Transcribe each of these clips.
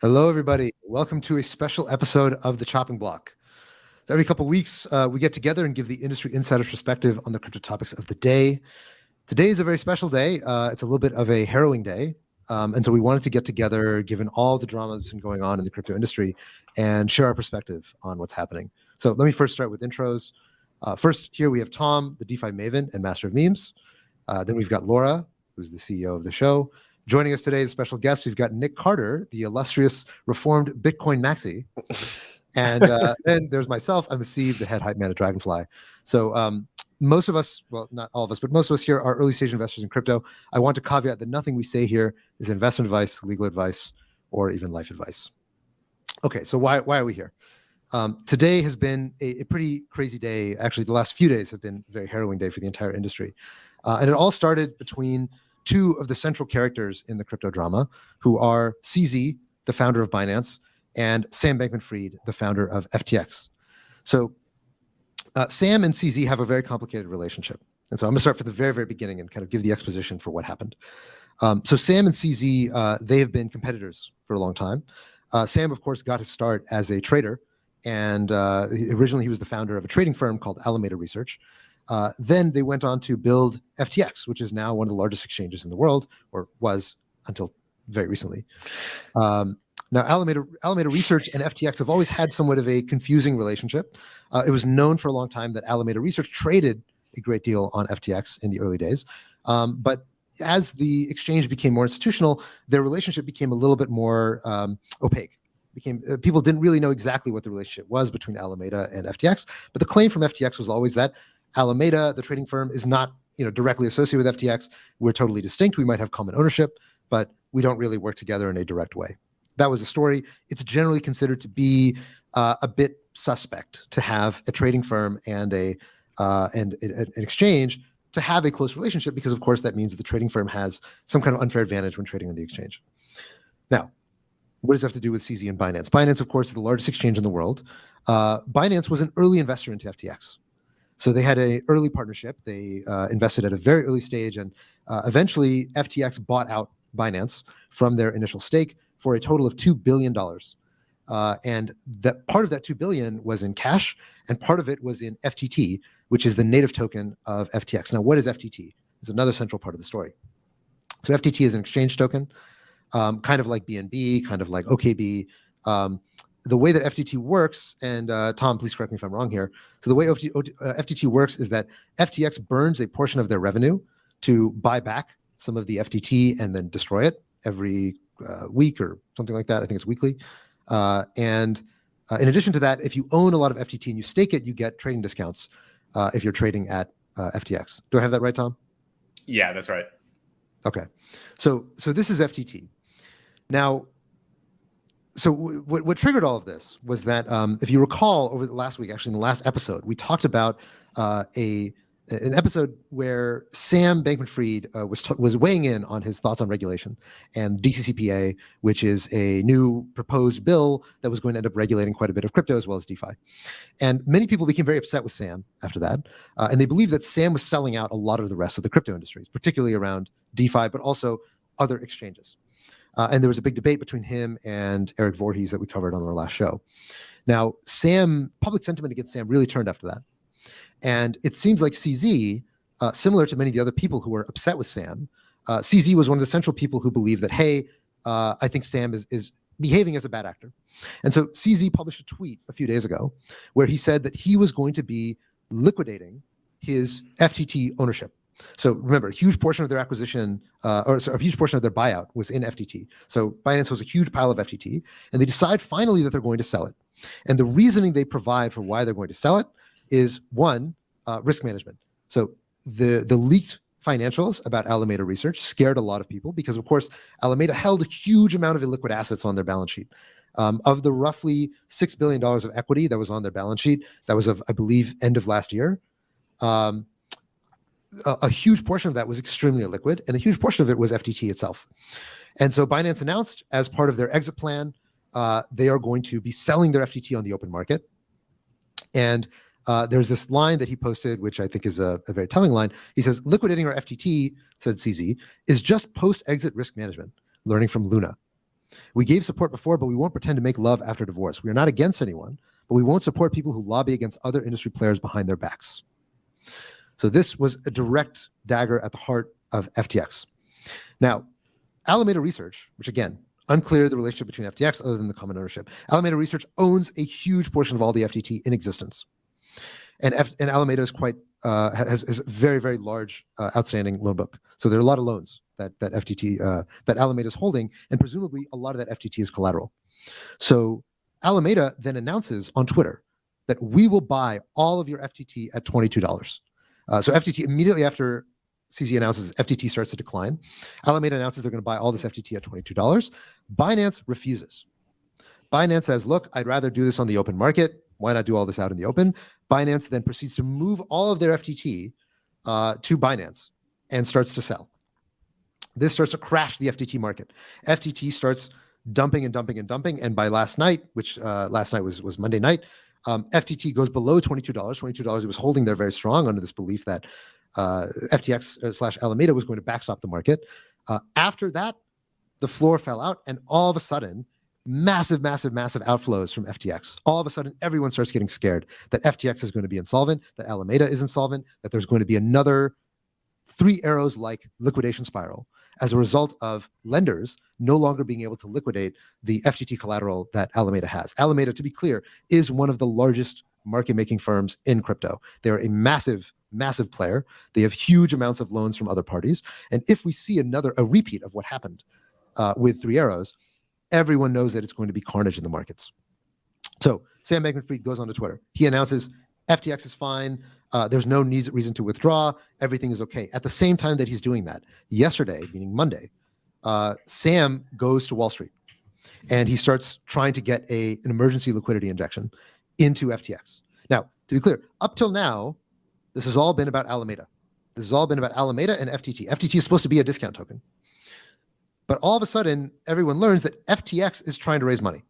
Hello, everybody. Welcome to a special episode of The Chopping Block. Every couple of weeks, we get together and give the industry insider's perspective on the crypto topics of the day. Today is a very special day. It's a little bit of a harrowing day. And so we wanted to get together, given all the drama that's been going on in the crypto industry, and share our perspective on what's happening. So let me first start with intros. First, here we have Tom, the DeFi Maven and master of memes. Then we've got Laura, who's the CEO of the show. Joining us today as special guest, we've got Nick Carter, the illustrious reformed Bitcoin Maxi. And then there's myself. I'm Haseeb, the head Hypeman at Dragonfly. So most of us, well, not all of us, but most of us here are early stage investors in crypto. I want to caveat that nothing we say here is investment advice, legal advice, or even life advice. Okay, so why are we here? Today has been a pretty crazy day. Actually, the last few days have been a very harrowing day for the entire industry. And it all started between two of the central characters in the crypto drama, who are CZ, the founder of Binance, and Sam Bankman-Fried, the founder of FTX. So Sam and CZ have a very complicated relationship. And so I'm going to start from the very, very beginning and kind of give the exposition for what happened. So Sam and CZ, they have been competitors for a long time. Sam, of course, got his start as a trader. And originally he was the founder of a trading firm called Alameda Research. Then they went on to build FTX, which is now one of the largest exchanges in the world, or was until very recently. Now, Alameda Research and FTX have always had somewhat of a confusing relationship. It was known for a long time that Alameda Research traded a great deal on FTX in the early days. But as the exchange became more institutional, their relationship became a little bit more opaque. People didn't really know exactly what the relationship was between Alameda and FTX. But the claim from FTX was always that Alameda, the trading firm, is not directly associated with FTX. We're totally distinct. We might have common ownership, but we don't really work together in a direct way. That was the story. It's generally considered to be a bit suspect to have a trading firm and an exchange to have a close relationship, because of course that means that the trading firm has some kind of unfair advantage when trading on the exchange. Now, what does that have to do with CZ and Binance? Binance, of course, is the largest exchange in the world. Binance was an early investor into FTX. So they had an early partnership. They invested at a very early stage, and eventually FTX bought out Binance from their initial stake for a total of $2 billion. And that part of that $2 billion was in cash, and part of it was in FTT, which is the native token of FTX. Now, what is FTT? It's another central part of the story. So FTT is an exchange token, kind of like BNB, kind of like OKB. The way that FTT works, and Tom, please correct me if I'm wrong here. So the way FTT works is that FTX burns a portion of their revenue to buy back some of the FTT and then destroy it every week or something like that. I think it's weekly. And in addition to that, if you own a lot of FTT and you stake it, you get trading discounts if you're trading at FTX. Do I have that right, Tom? Yeah, that's right. Okay. So this is FTT. Now, so what triggered all of this was that if you recall, over the last week, actually in the last episode, we talked about an episode where Sam Bankman-Fried was weighing in on his thoughts on regulation and DCCPA, which is a new proposed bill that was going to end up regulating quite a bit of crypto as well as DeFi. And many people became very upset with Sam after that, and they believed that Sam was selling out a lot of the rest of the crypto industries, particularly around DeFi, but also other exchanges. And there was a big debate between him and Eric Voorhees that we covered on our last show. Now, public sentiment against Sam really turned after that. And it seems like CZ, similar to many of the other people who were upset with Sam, CZ was one of the central people who believed that, hey, I think Sam is behaving as a bad actor. And so CZ published a tweet a few days ago where he said that he was going to be liquidating his FTT ownership. So remember, a huge portion of their acquisition, a huge portion of their buyout was in FTT. So Binance was a huge pile of FTT, and they decide finally that they're going to sell it. And the reasoning they provide for why they're going to sell it is one, risk management. So the leaked financials about Alameda Research scared a lot of people because, of course, Alameda held a huge amount of illiquid assets on their balance sheet. Of the roughly $6 billion of equity that was on their balance sheet, that was of, I believe, end of last year, a huge portion of that was extremely illiquid, and a huge portion of it was FTT itself. And so Binance announced, as part of their exit plan, they are going to be selling their FTT on the open market. And there's this line that he posted, which I think is a very telling line. He says, liquidating our FTT, said CZ, is just post-exit risk management, learning from Luna. We gave support before, but we won't pretend to make love after divorce. We are not against anyone, but we won't support people who lobby against other industry players behind their backs. So this was a direct dagger at the heart of FTX. Now, Alameda Research, which again, unclear the relationship between FTX other than the common ownership. Alameda Research owns a huge portion of all the FTT in existence. And Alameda is has a very, very large outstanding loan book. So there are a lot of loans that FTT, that Alameda is holding, and presumably a lot of that FTT is collateral. So Alameda then announces on Twitter that we will buy all of your FTT at $22. So FTT, immediately after CZ announces FTT starts to decline, Alameda announces they're going to buy all this FTT at $22. Binance refuses. Binance says, look, I'd rather do this on the open market. Why not do all this out in the open? Binance then proceeds to move all of their FTT to Binance and starts to sell. This starts to crash the FTT market. FTT starts dumping and dumping and dumping. And by last night, which last night was Monday night, FTT goes below $22. $22 it was holding there very strong under this belief that FTX / Alameda was going to backstop the market. After that, the floor fell out, and all of a sudden, massive outflows from FTX. All of a sudden, everyone starts getting scared that FTX is going to be insolvent, that Alameda is insolvent, that there's going to be another Three Arrows-like liquidation spiral as a result of lenders no longer being able to liquidate the FTT collateral that Alameda has. Alameda, to be clear, is one of the largest market-making firms in crypto. They're a massive player. They have huge amounts of loans from other parties. And if we see a repeat of what happened with Three Arrows, everyone knows that it's going to be carnage in the markets. So Sam Bankman-Fried goes onto Twitter. He announces FTX is fine. There's no reason to withdraw. Everything is okay. At the same time that he's doing that, yesterday, meaning Monday, Sam goes to Wall Street and he starts trying to get an emergency liquidity injection into FTX. Now, to be clear, up till now, this has all been about Alameda. This has all been about Alameda and FTT. FTT is supposed to be a discount token. But all of a sudden, everyone learns that FTX is trying to raise money.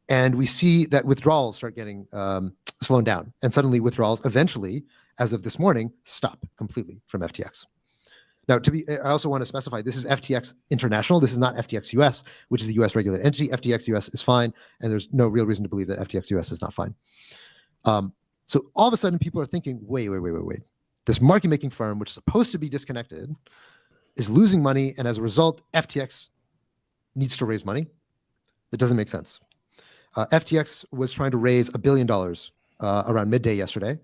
And we see that withdrawals start getting slowed down. And suddenly withdrawals eventually, as of this morning, stop completely from FTX. Now, I also want to specify, this is FTX International. This is not FTX US, which is a US regulated entity. FTX US is fine, and there's no real reason to believe that FTX US is not fine. So all of a sudden, people are thinking, wait. This market-making firm, which is supposed to be disconnected, is losing money, and as a result, FTX needs to raise money. It doesn't make sense. FTX was trying to raise $1 billion around midday yesterday,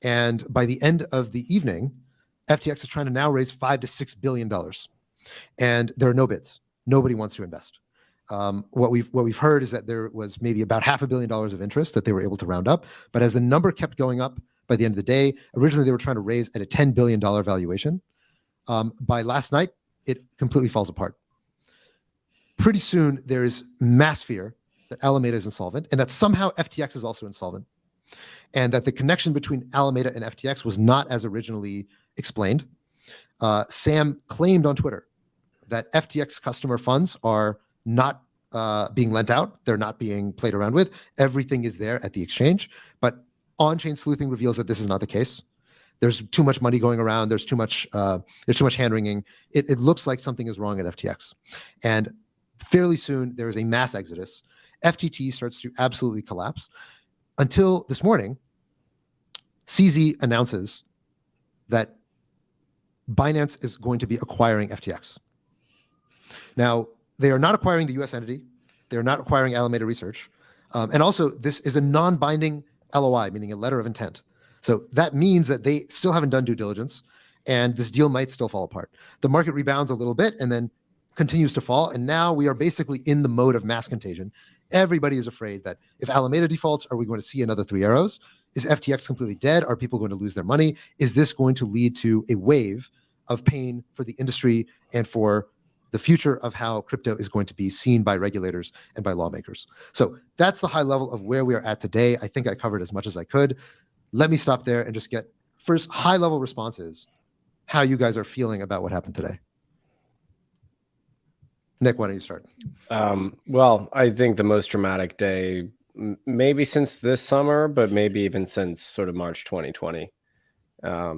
and by the end of the evening, FTX is trying to now raise $5 to $6 billion, and there are no bids. Nobody wants to invest. What we've heard is that there was maybe about $500 million of interest that they were able to round up, but as the number kept going up by the end of the day, originally they were trying to raise at a $10 billion valuation. By last night, it completely falls apart. Pretty soon, there is mass fear that Alameda is insolvent and that somehow FTX is also insolvent, and that the connection between Alameda and FTX was not as originally explained. Sam claimed on Twitter that FTX customer funds are not being lent out. They're not being played around with. Everything is there at the exchange. But on-chain sleuthing reveals that this is not the case. There's too much money going around. There's too much hand-wringing. It looks like something is wrong at FTX. And fairly soon, there is a mass exodus. FTT starts to absolutely collapse. Until this morning, CZ announces that Binance is going to be acquiring FTX. Now, they are not acquiring the US entity. They are not acquiring Alameda Research. And also, this is a non-binding LOI, meaning a letter of intent. So that means that they still haven't done due diligence, and this deal might still fall apart. The market rebounds a little bit and then continues to fall, and now we are basically in the mode of mass contagion. Everybody is afraid that if Alameda defaults, are we going to see another Three Arrows? Is FTX completely dead? Are people going to lose their money? Is this going to lead to a wave of pain for the industry and for the future of how crypto is going to be seen by regulators and by lawmakers? So that's the high level of where we are at today. I think I covered as much as I could. Let me stop there and just get first high-level responses, how you guys are feeling about what happened today. Nick, why don't you start? Well, I think the most dramatic day, maybe since this summer, but maybe even since sort of March 2020.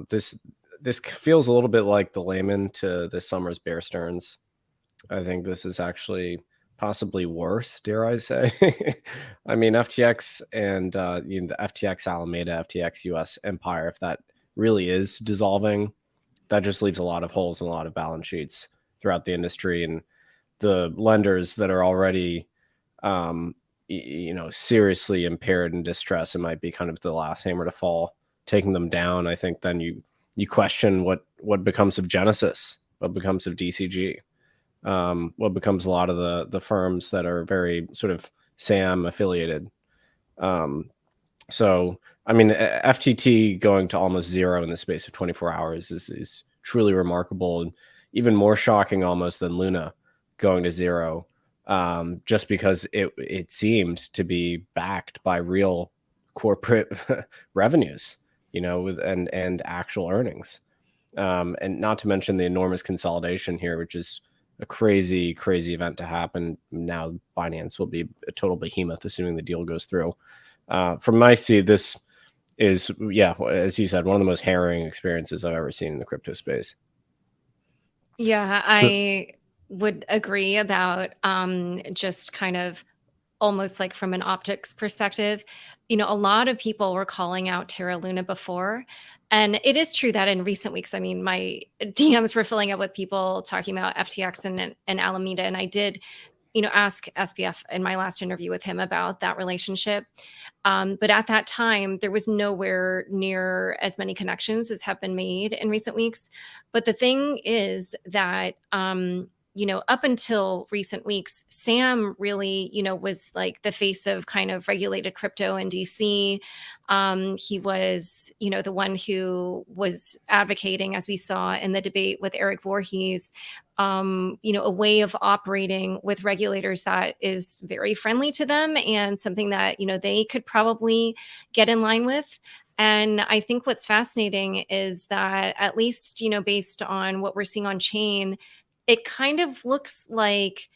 This feels a little bit like the layman to this summer's Bear Stearns. I think this is actually possibly worse, dare I say. I mean, FTX and the FTX Alameda, FTX US empire, if that really is dissolving, that just leaves a lot of holes in a lot of balance sheets throughout the industry. And the lenders that are already, seriously impaired and distressed, it might be kind of the last hammer to fall, taking them down. I think then you question what becomes of Genesis, what becomes of DCG. What becomes a lot of the firms that are very sort of SAM affiliated. So, I mean, FTT going to almost zero in the space of 24 hours is truly remarkable, and even more shocking almost than Luna going to zero, just because it seemed to be backed by real corporate revenues, and actual earnings. And not to mention the enormous consolidation here, which is a crazy, crazy event to happen. Now Binance will be a total behemoth, assuming the deal goes through. From my seat, this is, as you said, one of the most harrowing experiences I've ever seen in the crypto space. Yeah, I would agree about just kind of almost like from an optics perspective. A lot of people were calling out Terra Luna before. And it is true that in recent weeks, I mean, my DMs were filling up with people talking about FTX and Alameda. And I did, ask SBF in my last interview with him about that relationship. But at that time, there was nowhere near as many connections as have been made in recent weeks. But the thing is that, up until recent weeks, Sam really, was like the face of kind of regulated crypto in DC. He was, the one who was advocating, as we saw in the debate with Eric Voorhees, a way of operating with regulators that is very friendly to them and something that, they could probably get in line with. And I think what's fascinating is that, at least, based on what we're seeing on chain, it kind of looks like,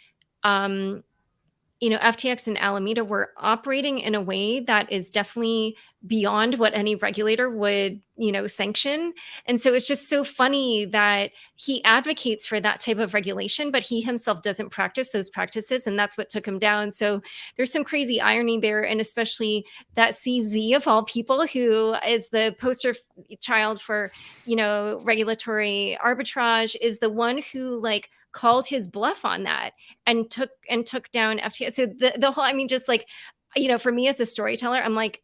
FTX and Alameda were operating in a way that is definitely beyond what any regulator would, sanction. And so it's just so funny that he advocates for that type of regulation, but he himself doesn't practice those practices. And that's what took him down. So there's some crazy irony there. And especially that CZ of all people, who is the poster child for, regulatory arbitrage, is the one who called his bluff on that and took down FTX. So the whole, I mean, just for me as a storyteller, I'm like,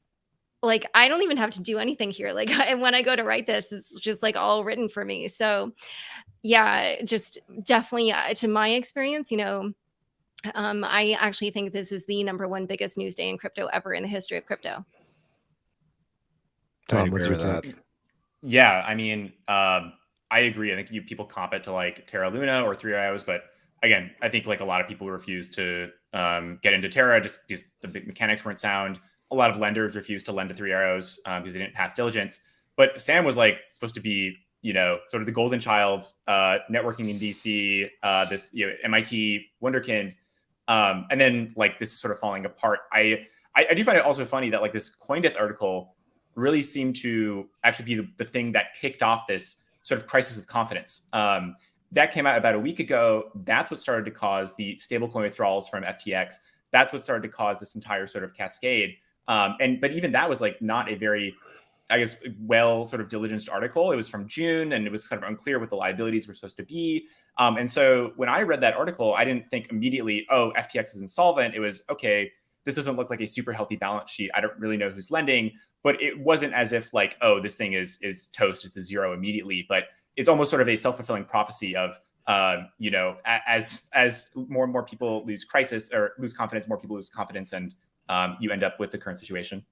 I don't even have to do anything here. When I go to write this, it's just all written for me. So yeah, just definitely to my experience, I actually think this is the #1 biggest news day in crypto ever in the history of crypto. Tom, what's your take? Yeah, I mean, I agree. I think people comp it to Terra Luna or 3IOs, but again, I think a lot of people refuse to get into Terra just because the big mechanics weren't sound. A lot of lenders refused to lend to 3IOs because they didn't pass diligence. But Sam was supposed to be, sort of the golden child, networking in DC, this MIT wonderkind, and then this is sort of falling apart. I do find it also funny that this CoinDesk article really seemed to actually be the thing that kicked off this sort of crisis of confidence. That came out about a week ago. That's what started to cause the stablecoin withdrawals from FTX. That's what started to cause this entire sort of cascade. But even that was not a very, I guess, well sort of diligenced article. It was from June, and it was kind of unclear what the liabilities were supposed to be. And so when I read that article, I didn't think immediately, oh, FTX is insolvent. It was, okay, this doesn't look like a super healthy balance sheet. I don't really know who's lending. But it wasn't as if oh, this thing is toast, it's a zero immediately. But it's almost sort of a self-fulfilling prophecy of, as more and more people lose confidence, more people lose confidence, and you end up with the current situation.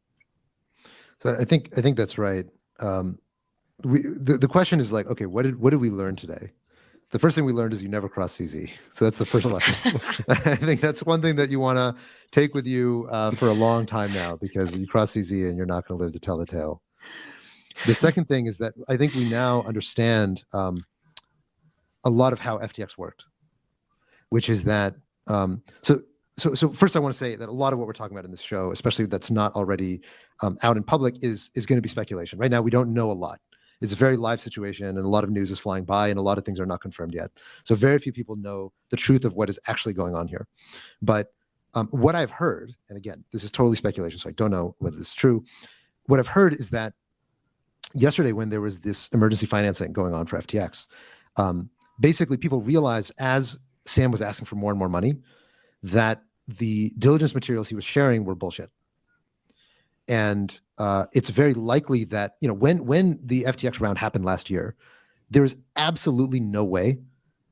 So I think that's right. The question is okay, what did we learn today? The first thing we learned is you never cross CZ. So that's the first lesson. I think that's one thing that you want to take with you for a long time now, because you cross CZ and you're not going to live to tell the tale. The second thing is that I think we now understand a lot of how FTX worked, which is that So first, I want to say that a lot of what we're talking about in this show, especially that's not already out in public, is going to be speculation. Right now, we don't know a lot. It's a very live situation, and a lot of news is flying by, and a lot of things are not confirmed yet. So very few people know the truth of what is actually going on here. But what I've heard, and again, this is totally speculation, so I don't know whether this is true. What I've heard is that yesterday, when there was this emergency financing going on for FTX, basically people realized, as Sam was asking for more and more money, that the diligence materials he was sharing were bullshit. And it's very likely that, when the FTX round happened last year, there is absolutely no way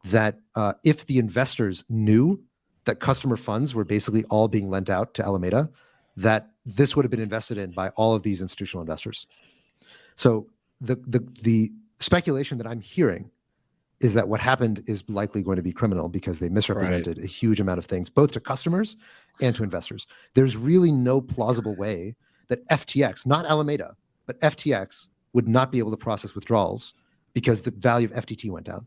that if the investors knew that customer funds were basically all being lent out to Alameda, that this would have been invested in by all of these institutional investors. So the speculation that I'm hearing is that what happened is likely going to be criminal because they misrepresented a huge amount of things, both to customers and to investors. There's really no plausible way that FTX, not Alameda, but FTX would not be able to process withdrawals because the value of FTT went down.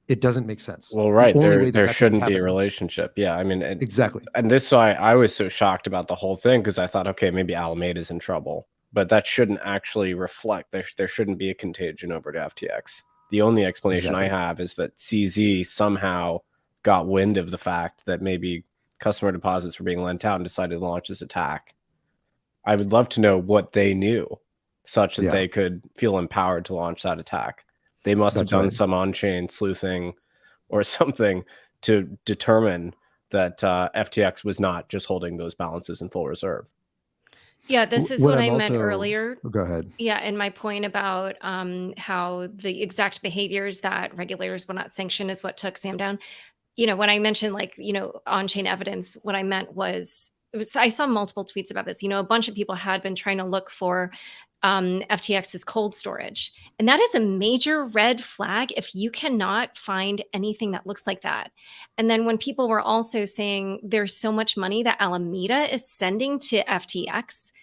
It doesn't make sense. Well, right. There that shouldn't be a relationship. Yeah. I mean, exactly. And this is why I was so shocked about the whole thing, because I thought, okay, maybe Alameda's in trouble, but that shouldn't actually reflect. There shouldn't be a contagion over to FTX. The only explanation I have is that CZ somehow got wind of the fact that maybe customer deposits were being lent out and decided to launch this attack. I would love to know what they knew such that they could feel empowered to launch that attack. They must have done some on-chain sleuthing or something to determine that FTX was not just holding those balances in full reserve. Yeah, this is what I meant earlier. Go ahead. Yeah, and my point about how the exact behaviors that regulators will not sanction is what took Sam down. When I mentioned on-chain evidence, what I meant was I saw multiple tweets about this. A bunch of people had been trying to look for FTX's cold storage. And that is a major red flag if you cannot find anything that looks like that. And then when people were also saying there's so much money that Alameda is sending to FTX,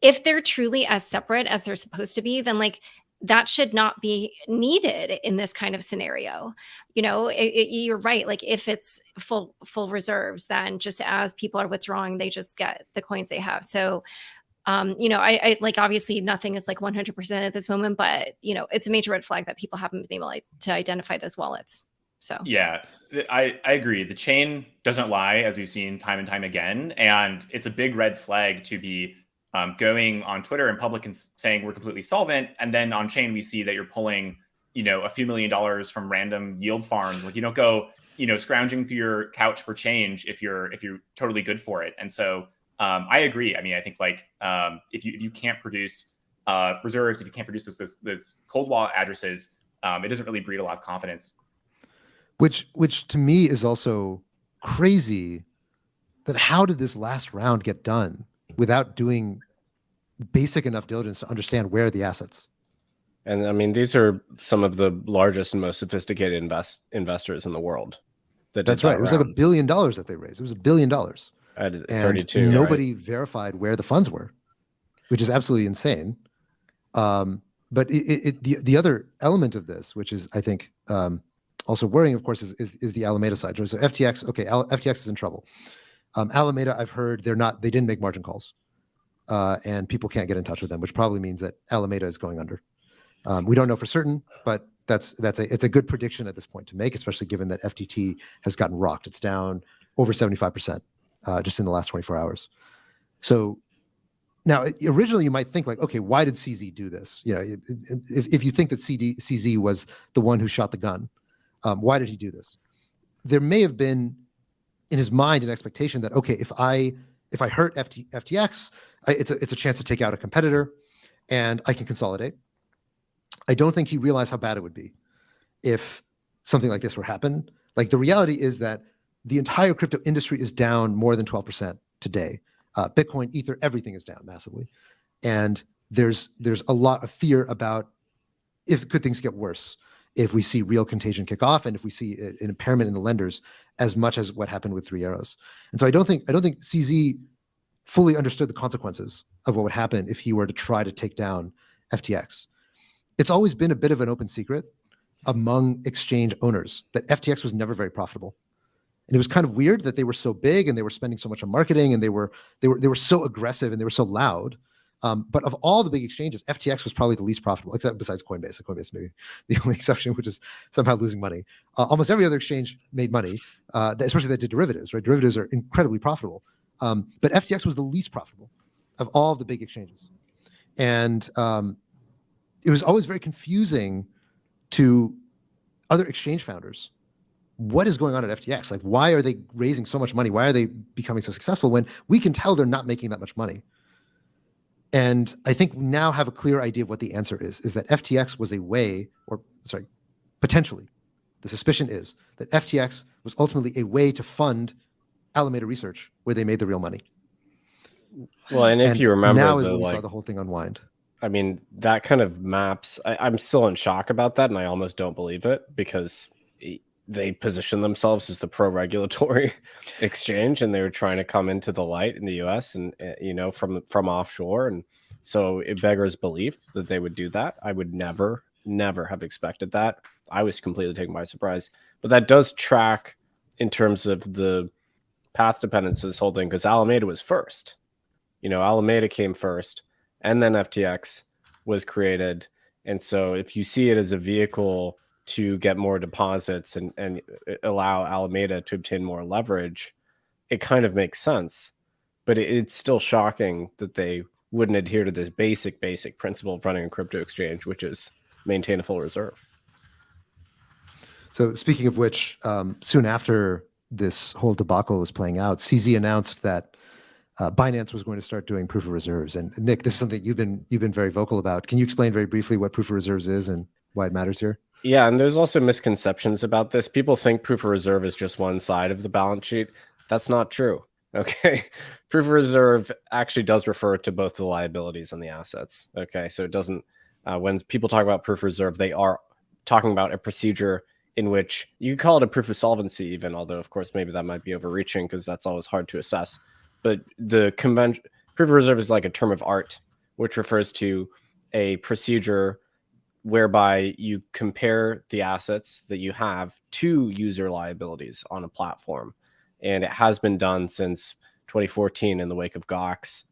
if they're truly as separate as they're supposed to be, then that should not be needed in this kind of scenario. You're right. If it's full reserves, then just as people are withdrawing, they just get the coins they have. So I obviously nothing is 100% at this moment, but it's a major red flag that people haven't been able to identify those wallets. So yeah, I agree. The chain doesn't lie, as we've seen time and time again, and it's a big red flag to be going on Twitter in public and saying we're completely solvent, and then on chain we see that you're pulling a few $1 million from random yield farms. You don't go scrounging through your couch for change if you're totally good for it. And so I agree. I mean, I think if you can't produce reserves, if you can't produce those cold wallet addresses, it doesn't really breed a lot of confidence. Which to me is also crazy. That how did this last round get done without doing basic enough diligence to understand where are the assets? And I mean, these are some of the largest and most sophisticated investors in the world. That's right. It was $1 billion that they raised. It was $1 billion. At 32, and nobody verified where the funds were, which is absolutely insane. But the other element of this, which is I think also worrying, of course, is the Alameda side. So FTX, okay, FTX is in trouble. Alameda, I've heard they didn't make margin calls, and people can't get in touch with them, which probably means that Alameda is going under. We don't know for certain, but it's a good prediction at this point to make, especially given that FTT has gotten rocked. It's down over 75%. Just in the last 24 hours. So now, originally you might think okay, why did CZ do this? If you think that CZ was the one who shot the gun, why did he do this? There may have been in his mind an expectation that, okay, if I hurt FTX, it's a chance to take out a competitor and I can consolidate. I don't think he realized how bad it would be if something like this were happen. The reality is that the entire crypto industry is down more than 12% today. Bitcoin, Ether, everything is down massively. And there's a lot of fear about could things get worse if we see real contagion kick off and if we see an impairment in the lenders as much as what happened with Three Arrows. And so I don't think CZ fully understood the consequences of what would happen if he were to try to take down FTX. It's always been a bit of an open secret among exchange owners that FTX was never very profitable. And it was kind of weird that they were so big and they were spending so much on marketing and they were so aggressive and they were so loud But of all the big exchanges, FTX was probably the least profitable, except besides Coinbase. Coinbase maybe the only exception, which is somehow losing money. Almost every other exchange made money, especially that did derivatives, right? Derivatives are incredibly profitable. But FTX was the least profitable of all of the big exchanges. And it was always very confusing to other exchange founders. What is going on at FTX? Like, why are they raising so much money? Why are they becoming so successful when we can tell they're not making that much money? And I think we now have a clear idea of what the answer is that FTX was a way, potentially, the suspicion is that FTX was ultimately a way to fund Alameda Research, where they made the real money. Well, and if you remember, now is when we saw the whole thing unwind. I mean, that kind of maps. I'm still in shock about that, and I almost don't believe it because they position themselves as the pro-regulatory exchange, and they were trying to come into the light in the U.S. and from offshore, and so it beggars belief that they would do that. I would never have expected that. I was completely taken by surprise, but that does track in terms of the path dependence of this whole thing because Alameda was first. Alameda came first, and then FTX was created, and so if you see it as a vehicle to get more deposits and allow Alameda to obtain more leverage, it kind of makes sense. But it's still shocking that they wouldn't adhere to this basic principle of running a crypto exchange, which is maintain a full reserve. So speaking of which, soon after this whole debacle was playing out, CZ announced that Binance was going to start doing proof of reserves. And Nick, this is something you've been very vocal about. Can you explain very briefly what proof of reserves is and why it matters here? Yeah, and there's also misconceptions about this. People think proof of reserve is just one side of the balance sheet. That's not true. Okay. Proof of reserve actually does refer to both the liabilities and the assets. Okay. So it doesn't, when people talk about proof of reserve, they are talking about a procedure in which you could call it a proof of solvency even, although of course, maybe that might be overreaching because that's always hard to assess. But the convention proof of reserve is like a term of art, which refers to a procedure whereby you compare the assets that you have to user liabilities on a platform. And it has been done since 2014 in the wake of Gox.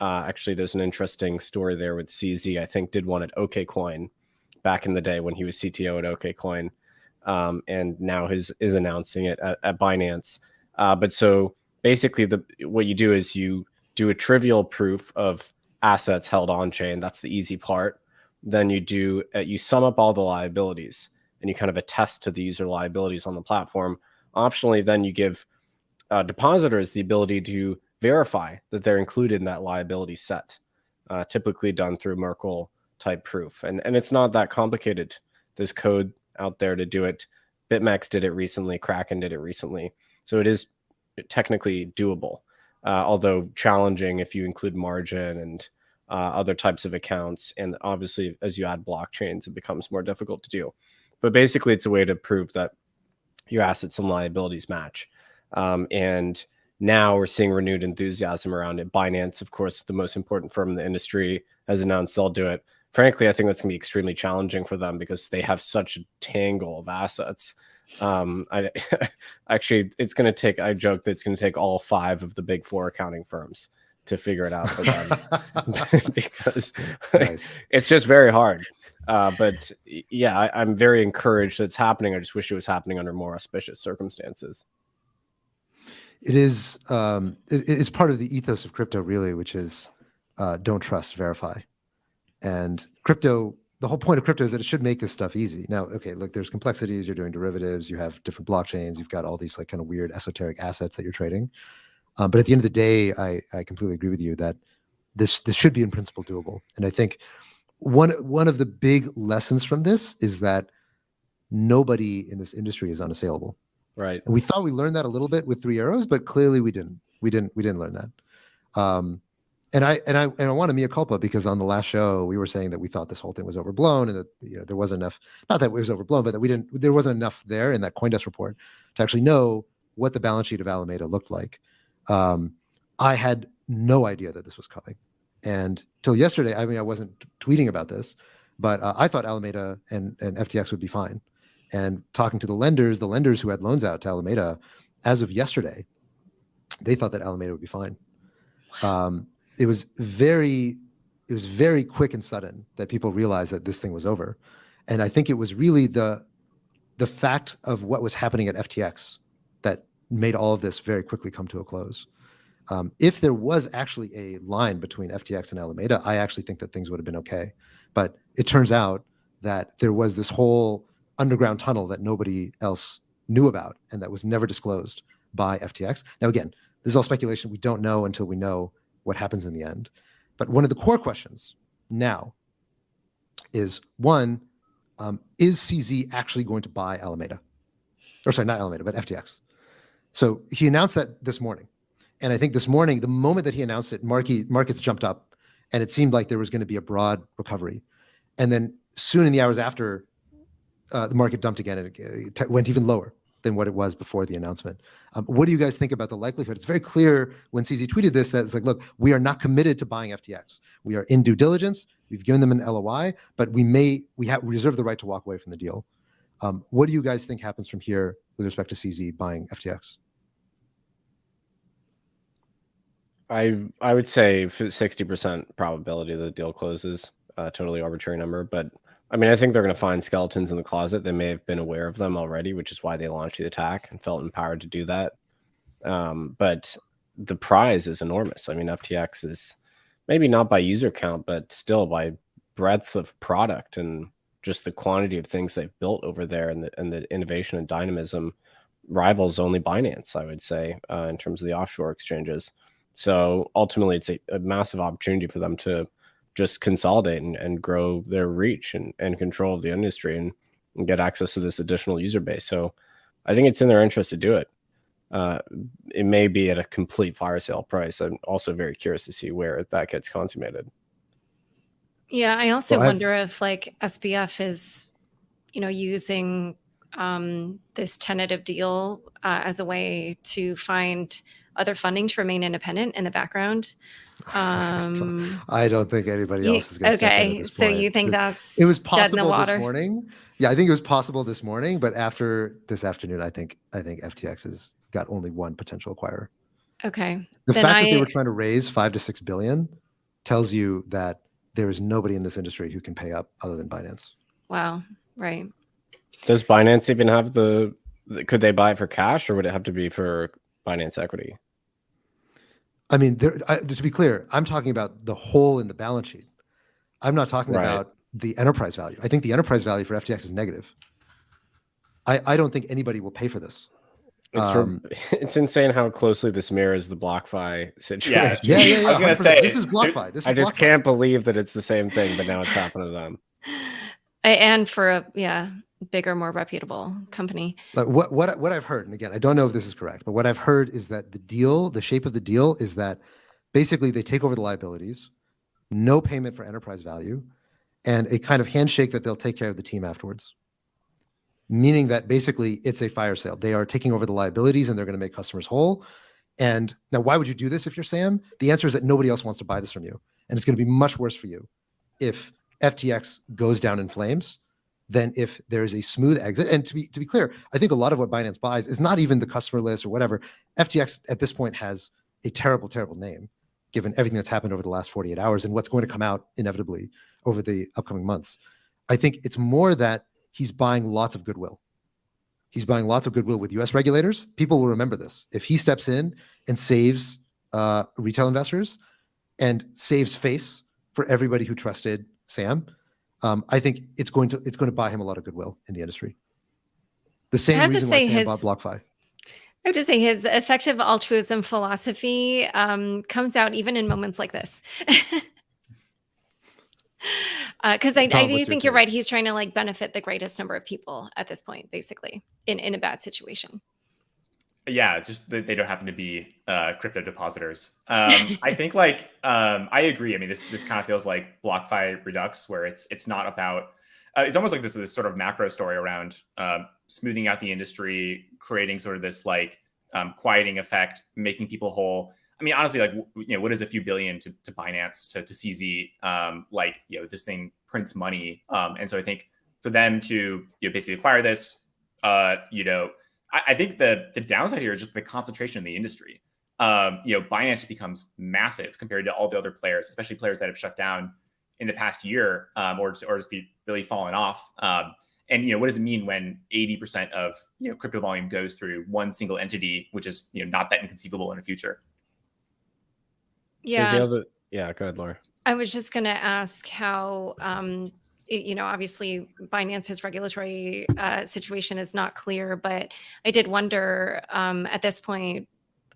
Actually, there's an interesting story there with CZ, I think did one at OKCoin back in the day when he was CTO at OKCoin. And now is announcing it at Binance. But so basically what you do is you do a trivial proof of assets held on chain. That's the easy part. Then you sum up all the liabilities and you kind of attest to the user liabilities on the platform. Optionally, then you give depositors the ability to verify that they're included in that liability set, typically done through Merkle type proof. And it's not that complicated. There's code out there to do it. BitMEX did it recently. Kraken did it recently. So it is technically doable, although challenging if you include margin and other types of accounts. And obviously, as you add blockchains, it becomes more difficult to do. But basically, it's a way to prove that your assets and liabilities match. And now we're seeing renewed enthusiasm around it. Binance, of course, the most important firm in the industry, has announced they'll do it. Frankly, I think that's going to be extremely challenging for them because they have such a tangle of assets. Actually, it's going to take, I joke that it's going to take all 5 of the big 4 accounting firms to figure it out for them because nice. It's just very hard. But yeah, I'm very encouraged that it's happening. I just wish it was happening under more auspicious circumstances. It is it's part of the ethos of crypto, really, which is don't trust, verify. And crypto, the whole point of crypto is that it should make this stuff easy. Now, okay, look, there's complexities. You're doing derivatives. You have different blockchains. You've got all these like kind of weird esoteric assets that you're trading. But at the end of the day, I completely agree with you that this should be in principle doable. And I think one of the big lessons from this is that nobody in this industry is unassailable. Right. And we thought we learned that a little bit with 3 Arrows, but clearly we didn't. We didn't learn that. And I want to mea culpa because on the last show we were saying that we thought this whole thing was overblown and that there wasn't enough. Not that it was overblown, but that there wasn't enough there in that CoinDesk report to actually know what the balance sheet of Alameda looked like. I had no idea that this was coming, and till yesterday, I mean, I wasn't tweeting about this, but I thought Alameda and FTX would be fine. And talking to the lenders who had loans out to Alameda, as of yesterday, they thought that Alameda would be fine. It was very it was very quick and sudden that people realized that this thing was over. And I think it was really the fact of what was happening at FTX that made all of this very quickly come to a close. If there was actually a line between FTX and Alameda, I actually think that things would have been okay. But it turns out that there was this whole underground tunnel that nobody else knew about and that was never disclosed by FTX. Now, again, this is all speculation. We don't know until we know what happens in the end. But one of the core questions now is, one, is CZ actually going to buy Alameda? Or sorry, not Alameda, but FTX. So he announced that this morning. And I think this morning, the moment that he announced it, markets jumped up and it seemed like there was going to be a broad recovery. And then soon in the hours after, the market dumped again and it went even lower than what it was before the announcement. What do you guys think about the likelihood? It's very clear when CZ tweeted this that it's like, look, we are not committed to buying FTX. We are in due diligence. We've given them an LOI, but we reserve the right to walk away from the deal. What do you guys think happens from here with respect to CZ buying FTX? I would say 60% probability that the deal closes. Totally arbitrary number, but I mean, I think they're going to find skeletons in the closet. They may have been aware of them already, which is why they launched the attack and felt empowered to do that. But the prize is enormous. I mean, FTX is maybe not by user count, but still by breadth of product and just the quantity of things they've built over there, and the innovation and dynamism rivals only Binance, I would say, in terms of the offshore exchanges. So ultimately, it's a massive opportunity for them to just consolidate and grow their reach and control of the industry and get access to this additional user base. So I think it's in their interest to do it. It may be at a complete fire sale price. I'm also very curious to see where that gets consummated. Yeah, I also wonder if like SBF is, using this tentative deal as a way to find other funding to remain independent in the background. I don't think anybody else is going to step in at this so point. You think that's it was dead in the possible water? This morning? Yeah, I think it was possible this morning, but after this afternoon, I think FTX has got only one potential acquirer. Okay. The fact that they were trying to raise $5 to $6 billion tells you that there is nobody in this industry who can pay up other than Binance. Wow. Right. Does Binance even have could they buy it for cash, or would it have to be for Binance equity? I mean, to be clear, I'm talking about the hole in the balance sheet. I'm not talking about the enterprise value. I think the enterprise value for FTX is negative. I don't think anybody will pay for this. It's insane how closely this mirrors the BlockFi situation. Yeah. I was going to say, this is BlockFi. I just can't believe that it's the same thing, but now it's happening to them. And for a bigger, more reputable company. Like what I've heard, and again, I don't know if this is correct, but what I've heard is that the shape of the deal is that basically they take over the liabilities, no payment for enterprise value, and a kind of handshake that they'll take care of the team afterwards. Meaning that basically it's a fire sale. They are taking over the liabilities and they're going to make customers whole. And now, why would you do this if you're Sam? The answer is that nobody else wants to buy this from you. And it's going to be much worse for you if FTX goes down in flames than if there's a smooth exit. And to be clear, I think a lot of what Binance buys is not even the customer list or whatever. FTX at this point has a terrible, terrible name, given everything that's happened over the last 48 hours and what's going to come out inevitably over the upcoming months. I think it's more that he's buying lots of goodwill. He's buying lots of goodwill with US regulators. People will remember this. If he steps in and saves retail investors and saves face for everybody who trusted Sam, I think it's going to buy him a lot of goodwill in the industry. The same reason why Sam bought BlockFi. I have to say his effective altruism philosophy comes out even in moments like this. Because I do think you're right. He's trying to like benefit the greatest number of people at this point, basically, in a bad situation. Yeah, it's just that they don't happen to be crypto depositors. I think I agree. I mean, this kind of feels like BlockFi Redux, where it's not about. It's almost like this sort of macro story around smoothing out the industry, creating sort of this quieting effect, making people whole. I mean, honestly, what is a few billion to Binance to CZ? This thing prints money, and so I think for them to basically acquire this, I think the downside here is just the concentration in the industry. Binance becomes massive compared to all the other players, especially players that have shut down in the past year, or just be really fallen off. And what does it mean when 80% of crypto volume goes through one single entity, which is not that inconceivable in the future? Yeah. Go ahead, Laura. I was just going to ask how, obviously Binance's regulatory situation is not clear, but I did wonder at this point,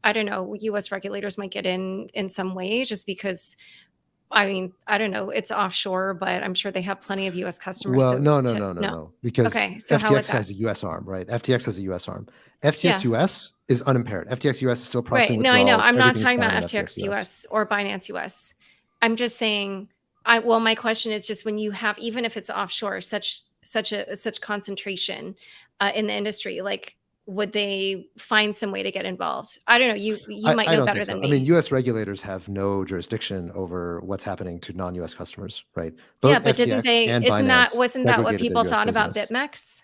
I don't know, U.S. regulators might get in some way, just because, I mean, I don't know, it's offshore, but I'm sure they have plenty of U.S. customers. Well, so no, because Okay, so how would FTX has a U.S. arm, right? FTX has a U.S. arm. FTX US is unimpaired. FTX US is still processing Right. No, I know. withdrawals. I'm not Everything is talking fine about in FTX US or Binance US. I'm just saying, my question is just, when you have, even if it's offshore, such concentration in the industry, like, would they find some way to get involved? I don't know. You might know better than me. I mean, U.S. regulators have no jurisdiction over what's happening to non-U.S. customers, right? Yeah, Both but FTX didn't they? and Wasn't Binance that what segregated their people US thought about business. BitMEX?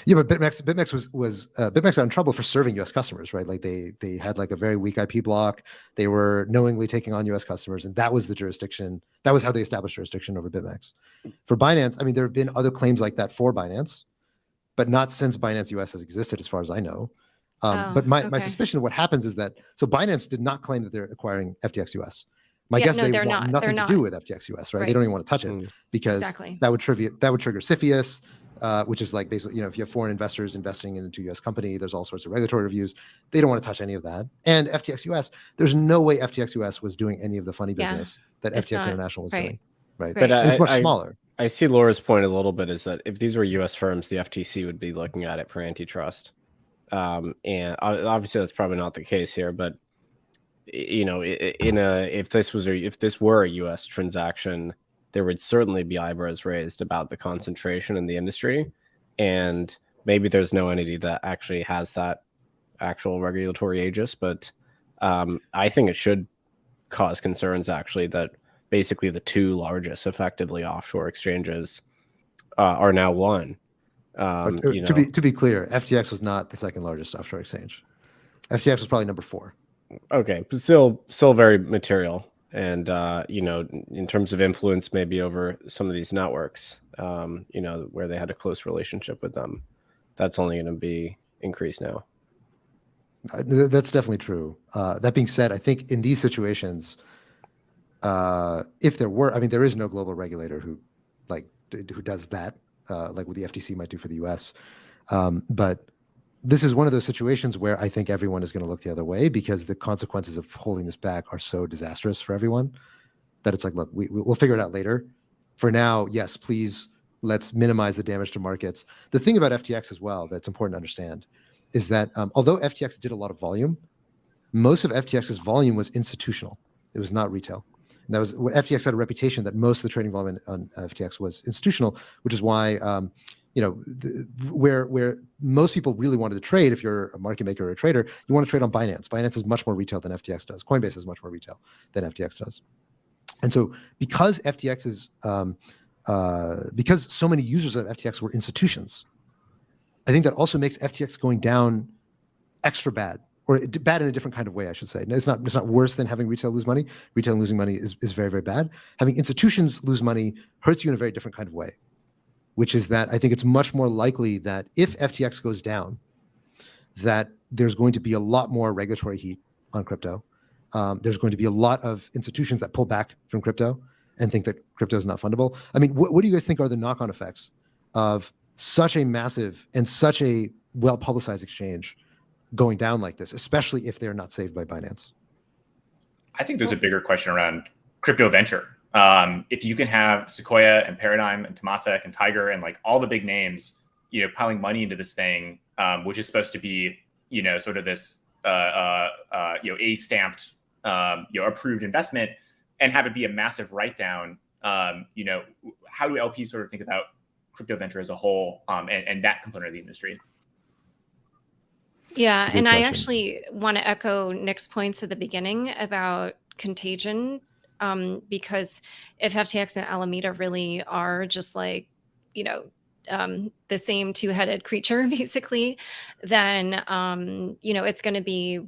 Yeah, but BitMEX was BitMEX got in trouble for serving U.S. customers, right? Like they had like a very weak IP block. They were knowingly taking on U.S. customers, and that was the jurisdiction. That was how they established jurisdiction over BitMEX. For Binance, I mean, there have been other claims like that for Binance, but not since Binance US has existed, as far as I know. But my suspicion of what happens is that, so Binance did not claim that they're acquiring FTX US. My guess is they want nothing to do with FTX US, right? They don't even want to touch it because that would trigger CFIUS, which is like basically, if you have foreign investors investing into a US company, there's all sorts of regulatory reviews. They don't want to touch any of that. And FTX US, there's no way FTX US was doing any of the funny business that FTX International was doing, right? But it's much smaller. I see Laura's point a little bit, is that if these were U.S. firms, the FTC would be looking at it for antitrust. And obviously that's probably not the case here, but if this were a U.S. transaction, there would certainly be eyebrows raised about the concentration in the industry, and maybe there's no entity that actually has that actual regulatory aegis, but I think it should cause concerns, actually, that basically the two largest effectively offshore exchanges are now one. To be clear, FTX was not the second largest offshore exchange. FTX was probably number 4. Okay, but still very material, and in terms of influence, maybe over some of these networks, where they had a close relationship with them, that's only going to be increased now. That's definitely true. That being said, I think in these situations, if there were, I mean, there is no global regulator who does that, like what the FTC might do for the US. But this is one of those situations where I think everyone is going to look the other way, because the consequences of holding this back are so disastrous for everyone that it's like, look, we'll figure it out later. For now, yes, please, let's minimize the damage to markets. The thing about FTX as well that's important to understand is that although FTX did a lot of volume, most of FTX's volume was institutional. It was not retail. And that was what FTX had a reputation that most of the trading volume on FTX was institutional, which is why, where most people really wanted to trade, if you're a market maker or a trader, you want to trade on Binance. Binance is much more retail than FTX does. Coinbase is much more retail than FTX does. And so because FTX is, because so many users of FTX were institutions, I think that also makes FTX going down extra bad, or bad in a different kind of way, I should say. It's not worse than having retail lose money. Retail losing money is very, very bad. Having institutions lose money hurts you in a very different kind of way, which is that I think it's much more likely that if FTX goes down, that there's going to be a lot more regulatory heat on crypto. There's going to be a lot of institutions that pull back from crypto and think that crypto is not fundable. I mean, what do you guys think are the knock-on effects of such a massive and such a well-publicized exchange going down like this, especially if they're not saved by Binance? I think there's a bigger question around crypto venture. If you can have Sequoia and Paradigm and Temasek and Tiger and like all the big names, piling money into this thing, which is supposed to be, sort of this, A-stamped, approved investment, and have it be a massive write-down, how do LPs sort of think about crypto venture as a whole, and that component of the industry? Yeah, and I actually want to echo Nick's points at the beginning about contagion, because if FTX and Alameda really are just like, the same two-headed creature, basically, then it's going to be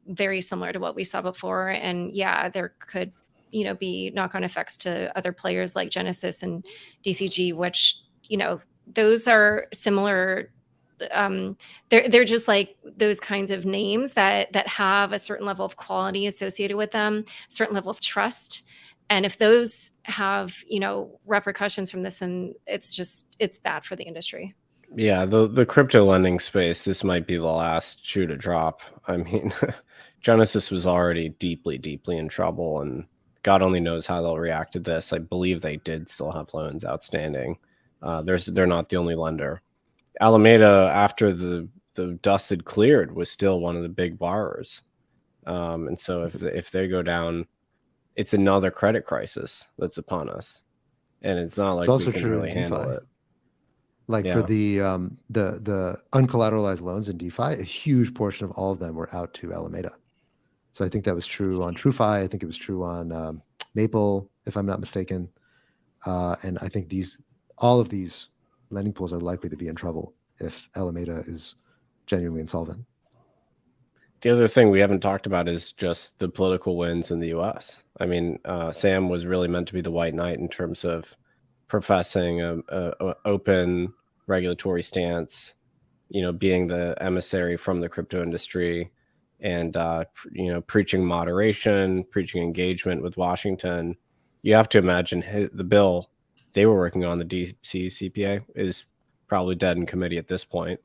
very similar to what we saw before. And yeah, there could be knock-on effects to other players like Genesis and DCG, which those are similar. They're just like those kinds of names that have a certain level of quality associated with them, a certain level of trust. And if those have, repercussions from this, then it's bad for the industry. Yeah, the crypto lending space, this might be the last shoe to drop. I mean, Genesis was already deeply, deeply in trouble, and God only knows how they'll react to this. I believe they did still have loans outstanding. They're not the only lender. Alameda, after the dust had cleared, was still one of the big borrowers. And so if they go down, it's another credit crisis that's upon us, and it's not like we can really handle it. Like for the uncollateralized loans in DeFi, a huge portion of all of them were out to Alameda. So I think that was true on TrueFi. I think it was true on Maple, if I'm not mistaken. And I think all of these lending pools are likely to be in trouble if Alameda is genuinely insolvent. The other thing we haven't talked about is just the political wins in the U.S. I mean, Sam was really meant to be the white knight in terms of professing a open regulatory stance, being the emissary from the crypto industry, and preaching moderation, preaching engagement with Washington. You have to imagine the bill they were working on, the DC CPA, is probably dead in committee at this point.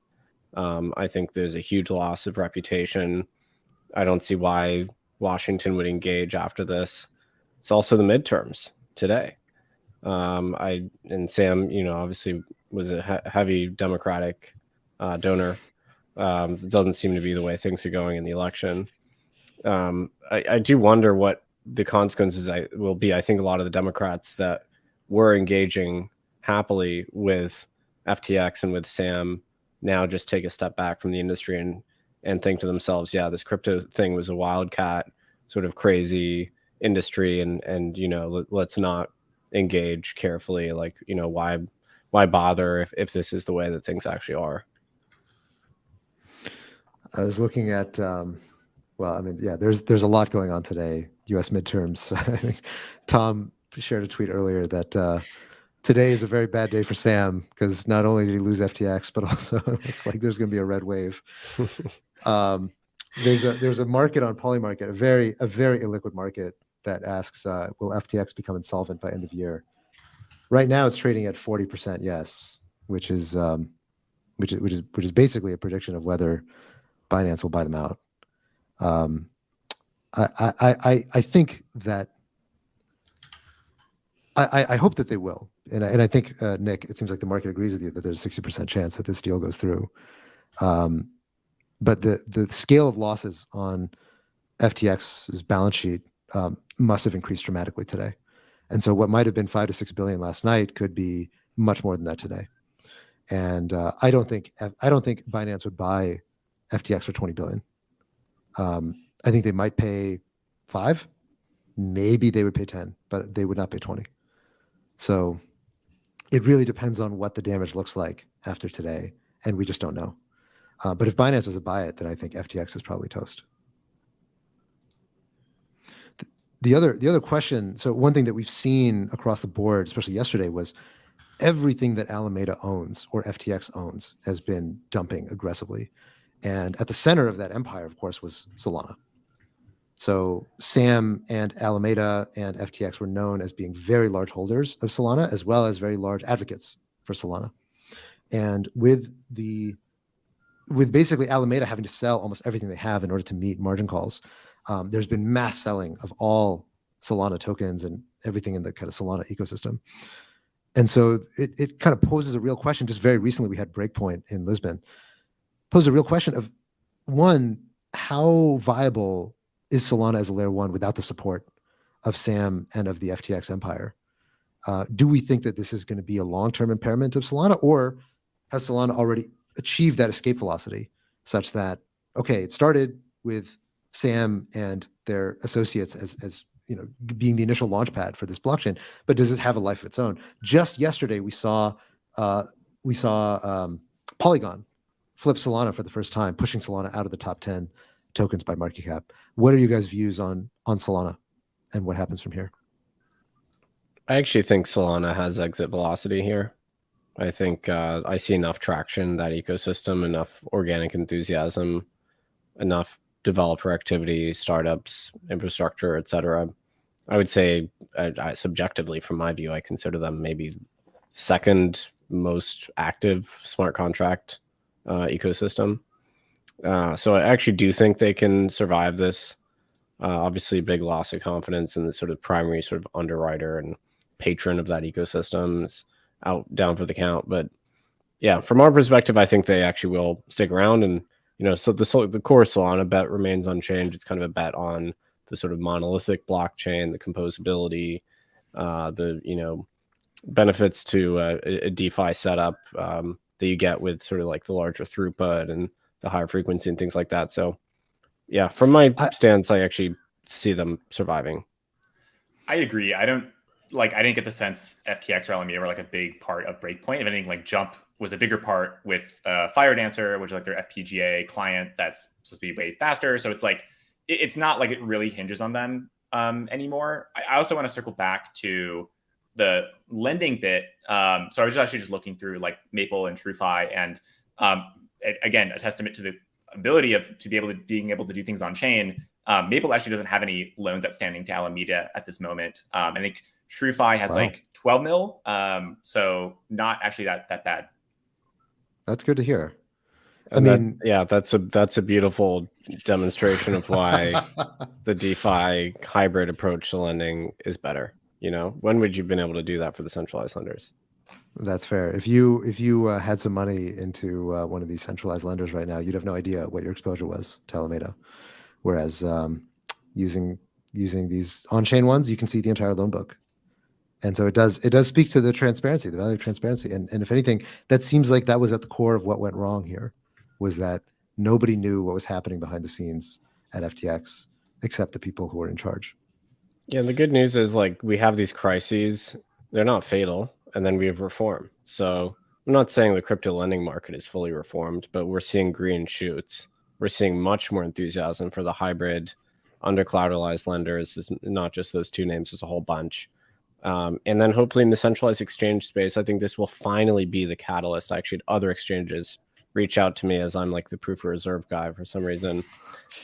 I think there's a huge loss of reputation. I don't see why Washington would engage after this. It's also the midterms today. And Sam, obviously was a heavy Democratic donor. It doesn't seem to be the way things are going in the election. I do wonder what the consequences will be. I think a lot of the Democrats that were engaging happily with FTX and with Sam now just take a step back from the industry and think to themselves, yeah, this crypto thing was a wildcat sort of crazy industry, and let's not engage carefully. Like, why bother if this is the way that things actually are? I was looking at there's a lot going on today. US midterms. I think Tom shared a tweet earlier that today is a very bad day for Sam, because not only did he lose FTX, but also it looks like there's going to be a red wave. There's a market on Polymarket, a very illiquid market, that asks, will FTX become insolvent by end of year? Right now, it's trading at 40% yes, which is basically a prediction of whether Binance will buy them out. I think that I hope that they will, and I think Nick, it seems like the market agrees with you that there's a 60% chance that this deal goes through. But the scale of losses on FTX's balance sheet must have increased dramatically today, and so what might have been $5 to $6 billion last night could be much more than that today. And I don't think Binance would buy FTX for $20 billion. I think they might pay 5, maybe they would pay 10, but they would not pay 20. So it really depends on what the damage looks like after today, and we just don't know. But if Binance doesn't buy it, then I think FTX is probably toast. The other question, so one thing that we've seen across the board, especially yesterday, was everything that Alameda owns or FTX owns has been dumping aggressively. And at the center of that empire, of course, was Solana. So Sam and Alameda and FTX were known as being very large holders of Solana, as well as very large advocates for Solana. And with basically Alameda having to sell almost everything they have in order to meet margin calls, there's been mass selling of all Solana tokens and everything in the kind of Solana ecosystem. And so it kind of poses a real question. Just very recently, we had Breakpoint in Lisbon. Poses a real question of, one, how viable is Solana as a layer 1 without the support of Sam and of the FTX empire? Do we think that this is going to be a long-term impairment of Solana, or has Solana already achieved that escape velocity such that, okay, it started with Sam and their associates as being the initial launch pad for this blockchain, but does it have a life of its own? Just yesterday, we saw we saw Polygon flip Solana for the first time, pushing Solana out of the top 10 tokens by market cap. What are you guys' views on Solana and what happens from here? I actually think Solana has exit velocity here. I think I see enough traction in that ecosystem, enough organic enthusiasm, enough developer activity, startups, infrastructure, etc. I would say, subjectively, from my view, I consider them maybe second most active smart contract ecosystem. So I actually do think they can survive this. Obviously, big loss of confidence in the sort of primary sort of underwriter and patron of that ecosystem is down for the count. But yeah, from our perspective, I think they actually will stick around. And so the core Solana bet remains unchanged. It's kind of a bet on the sort of monolithic blockchain, the composability, the benefits to a DeFi setup that you get with sort of like the larger throughput and the higher frequency and things like that. So yeah, from my stance, I actually see them surviving. I agree. I didn't get the sense FTX or Alameda were like a big part of Breakpoint. If anything, like Jump was a bigger part with Fire Dancer, which is like their FPGA client that's supposed to be way faster. So it's like, it's not like it really hinges on them anymore. I also want to circle back to the lending bit. So I was actually just looking through like Maple and TrueFi, and again, a testament to the ability being able to do things on chain. Maple actually doesn't have any loans outstanding to Alameda at this moment. I think TrueFi has like 12 mil. So not actually that bad. That's good to hear. That's a beautiful demonstration of why the DeFi hybrid approach to lending is better. When would you have been able to do that for the centralized lenders? That's fair. If you had some money into one of these centralized lenders right now, you'd have no idea what your exposure was to Alameda. Whereas using these on-chain ones, you can see the entire loan book. And so it does speak to the transparency, the value of transparency. And if anything, that seems like that was at the core of what went wrong here, was that nobody knew what was happening behind the scenes at FTX except the people who were in charge. Yeah, the good news is like we have these crises, they're not fatal, and then we have reform. So I'm not saying the crypto lending market is fully reformed, but we're seeing green shoots. We're seeing much more enthusiasm for the hybrid under collateralized lenders. It's not just those two names, it's a whole bunch. And then hopefully in the centralized exchange space, I think this will finally be the catalyst. Actually, other exchanges reach out to me as I'm like the proof of reserve guy for some reason,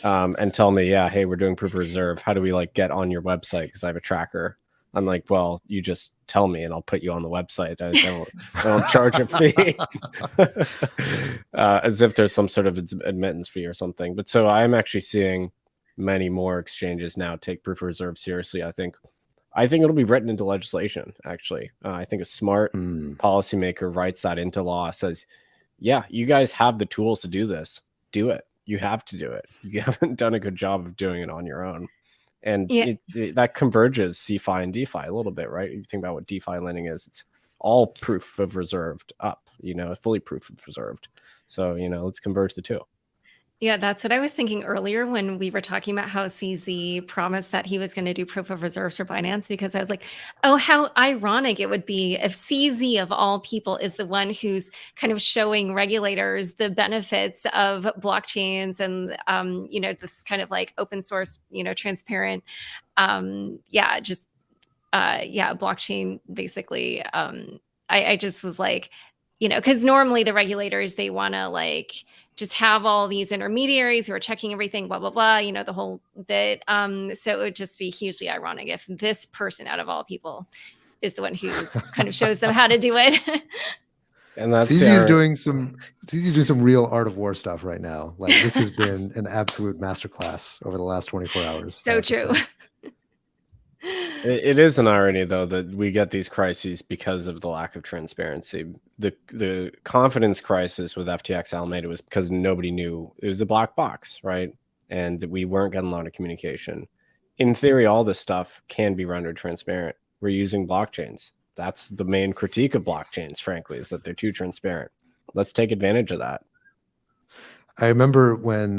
and tell me, yeah, hey, we're doing proof of reserve. How do we like get on your website? Because I have a tracker. I'm like, well, you just tell me and I'll put you on the website. I don't charge a fee. As if there's some sort of admittance fee or something. But so I'm actually seeing many more exchanges now take proof of reserve seriously. I think it'll be written into legislation, actually. I think a smart policymaker writes that into law, says, yeah, you guys have the tools to do this. Do it. You have to do it. You haven't done a good job of doing it on your own. And that converges CeFi and DeFi a little bit, right? You think about what DeFi lending is. It's all proof of reserved up, fully proof of reserved. So, let's converge the two. Yeah, that's what I was thinking earlier when we were talking about how CZ promised that he was going to do proof of reserves for Binance, because I was like, oh, how ironic it would be if CZ of all people is the one who's kind of showing regulators the benefits of blockchains and, this kind of like open source, transparent, blockchain basically. I just was like, because normally the regulators, they want to like just have all these intermediaries who are checking everything, blah, blah, blah, the whole bit. So it would just be hugely ironic if this person out of all people is the one who kind of shows them how to do it. And that's CZ's doing some real art of war stuff right now. Like this has been an absolute masterclass over the last 24 hours. So true. It is an irony, though, that we get these crises because of the lack of transparency. The confidence crisis with FTX Alameda was because nobody knew. It was a black box, right? And we weren't getting a lot of communication. In theory, all this stuff can be rendered transparent. We're using blockchains. That's the main critique of blockchains, frankly, is that they're too transparent. Let's take advantage of that. I remember when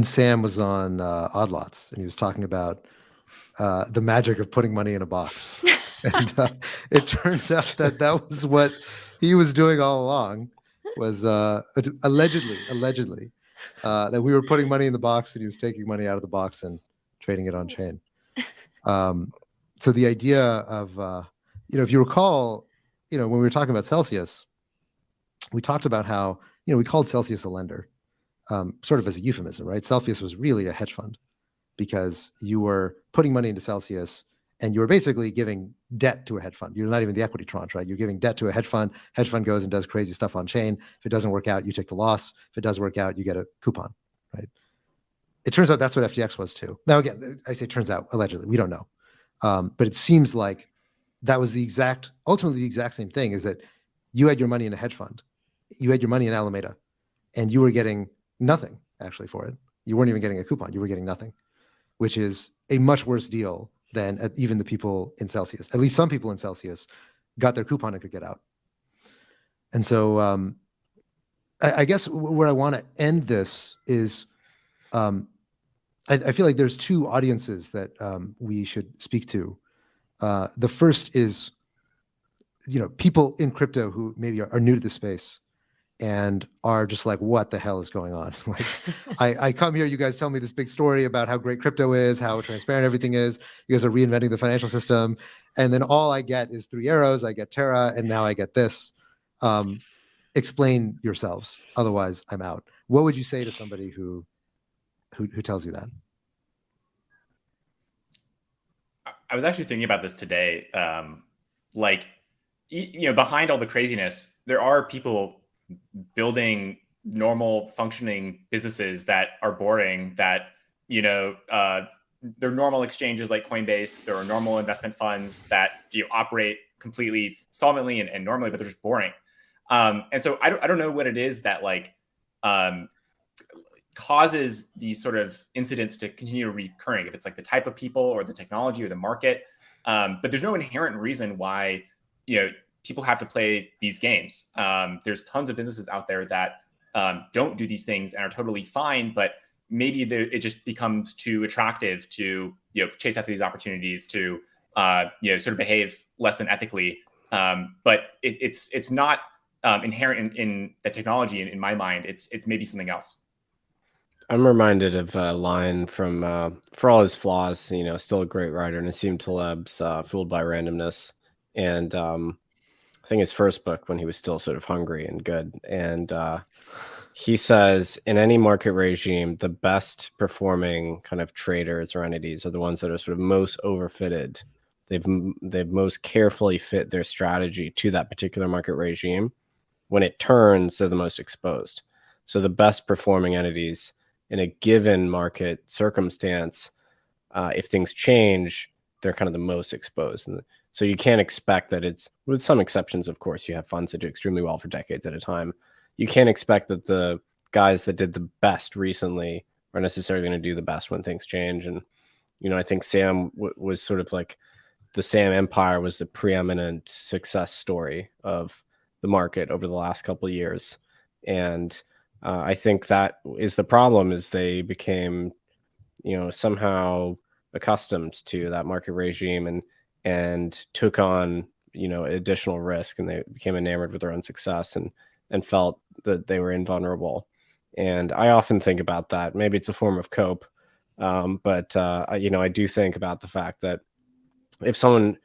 Sam was on Odd Lots and he was talking about the magic of putting money in a box. And it turns out that was what he was doing all along was allegedly that we were putting money in the box and he was taking money out of the box and trading it on chain. So the idea of, if you recall, when we were talking about Celsius, we talked about how, we called Celsius a lender, sort of as a euphemism, right? Celsius was really a hedge fund because you were putting money into Celsius and you were basically giving debt to a hedge fund. You're not even the equity tranche, right? You're giving debt to a hedge fund. Hedge fund goes and does crazy stuff on chain. If it doesn't work out, you take the loss. If it does work out, you get a coupon, right? It turns out that's what FTX was too. Now, again, I say turns out, allegedly, we don't know. But it seems like that was ultimately the exact same thing, is that you had your money in a hedge fund. You had your money in Alameda and you were getting nothing actually for it. You weren't even getting a coupon. You were getting nothing, which is a much worse deal than even the people in Celsius. At least some people in Celsius got their coupon and could get out. And so I guess where I want to end this is I feel like there's two audiences that we should speak to. The first is, people in crypto who maybe are new to the space and are just like, what the hell is going on? Like, I come here, you guys tell me this big story about how great crypto is, how transparent everything is. You guys are reinventing the financial system. And then all I get is 3 arrows. I get Terra, and now I get this. Explain yourselves. Otherwise, I'm out. What would you say to somebody who tells you that? I was actually thinking about this today. Behind all the craziness, there are people building normal functioning businesses that are boring, that, they're normal exchanges like Coinbase. There are normal investment funds that operate completely solvently and normally, but they're just boring. And so I don't know what it is that causes these sort of incidents to continue recurring, if it's like the type of people or the technology or the market. But there's no inherent reason why, people have to play these games. There's tons of businesses out there that don't do these things and are totally fine, but maybe it just becomes too attractive to, chase after these opportunities, to, sort of behave less than ethically. But it's not inherent in the technology. In my mind, it's maybe something else. I'm reminded of a line from, for all his flaws, still a great writer, Nassim Taleb's Fooled by Randomness. And I think his first book, when he was still sort of hungry and good. And he says, in any market regime, the best performing kind of traders or entities are the ones that are sort of most overfitted. They've most carefully fit their strategy to that particular market regime. When it turns, they're the most exposed. So the best performing entities in a given market circumstance, if things change, they're kind of the most exposed. And so you can't expect that it's, with some exceptions, of course, you have funds that do extremely well for decades at a time. You can't expect that the guys that did the best recently are necessarily going to do the best when things change. And, I think Sam was sort of like, the Sam Empire was the preeminent success story of the market over the last couple of years. And I think that is the problem, is they became, somehow accustomed to that market regime and took on, additional risk, and they became enamored with their own success and felt that they were invulnerable. And I often think about that. Maybe it's a form of cope. But I do think about the fact that if someone,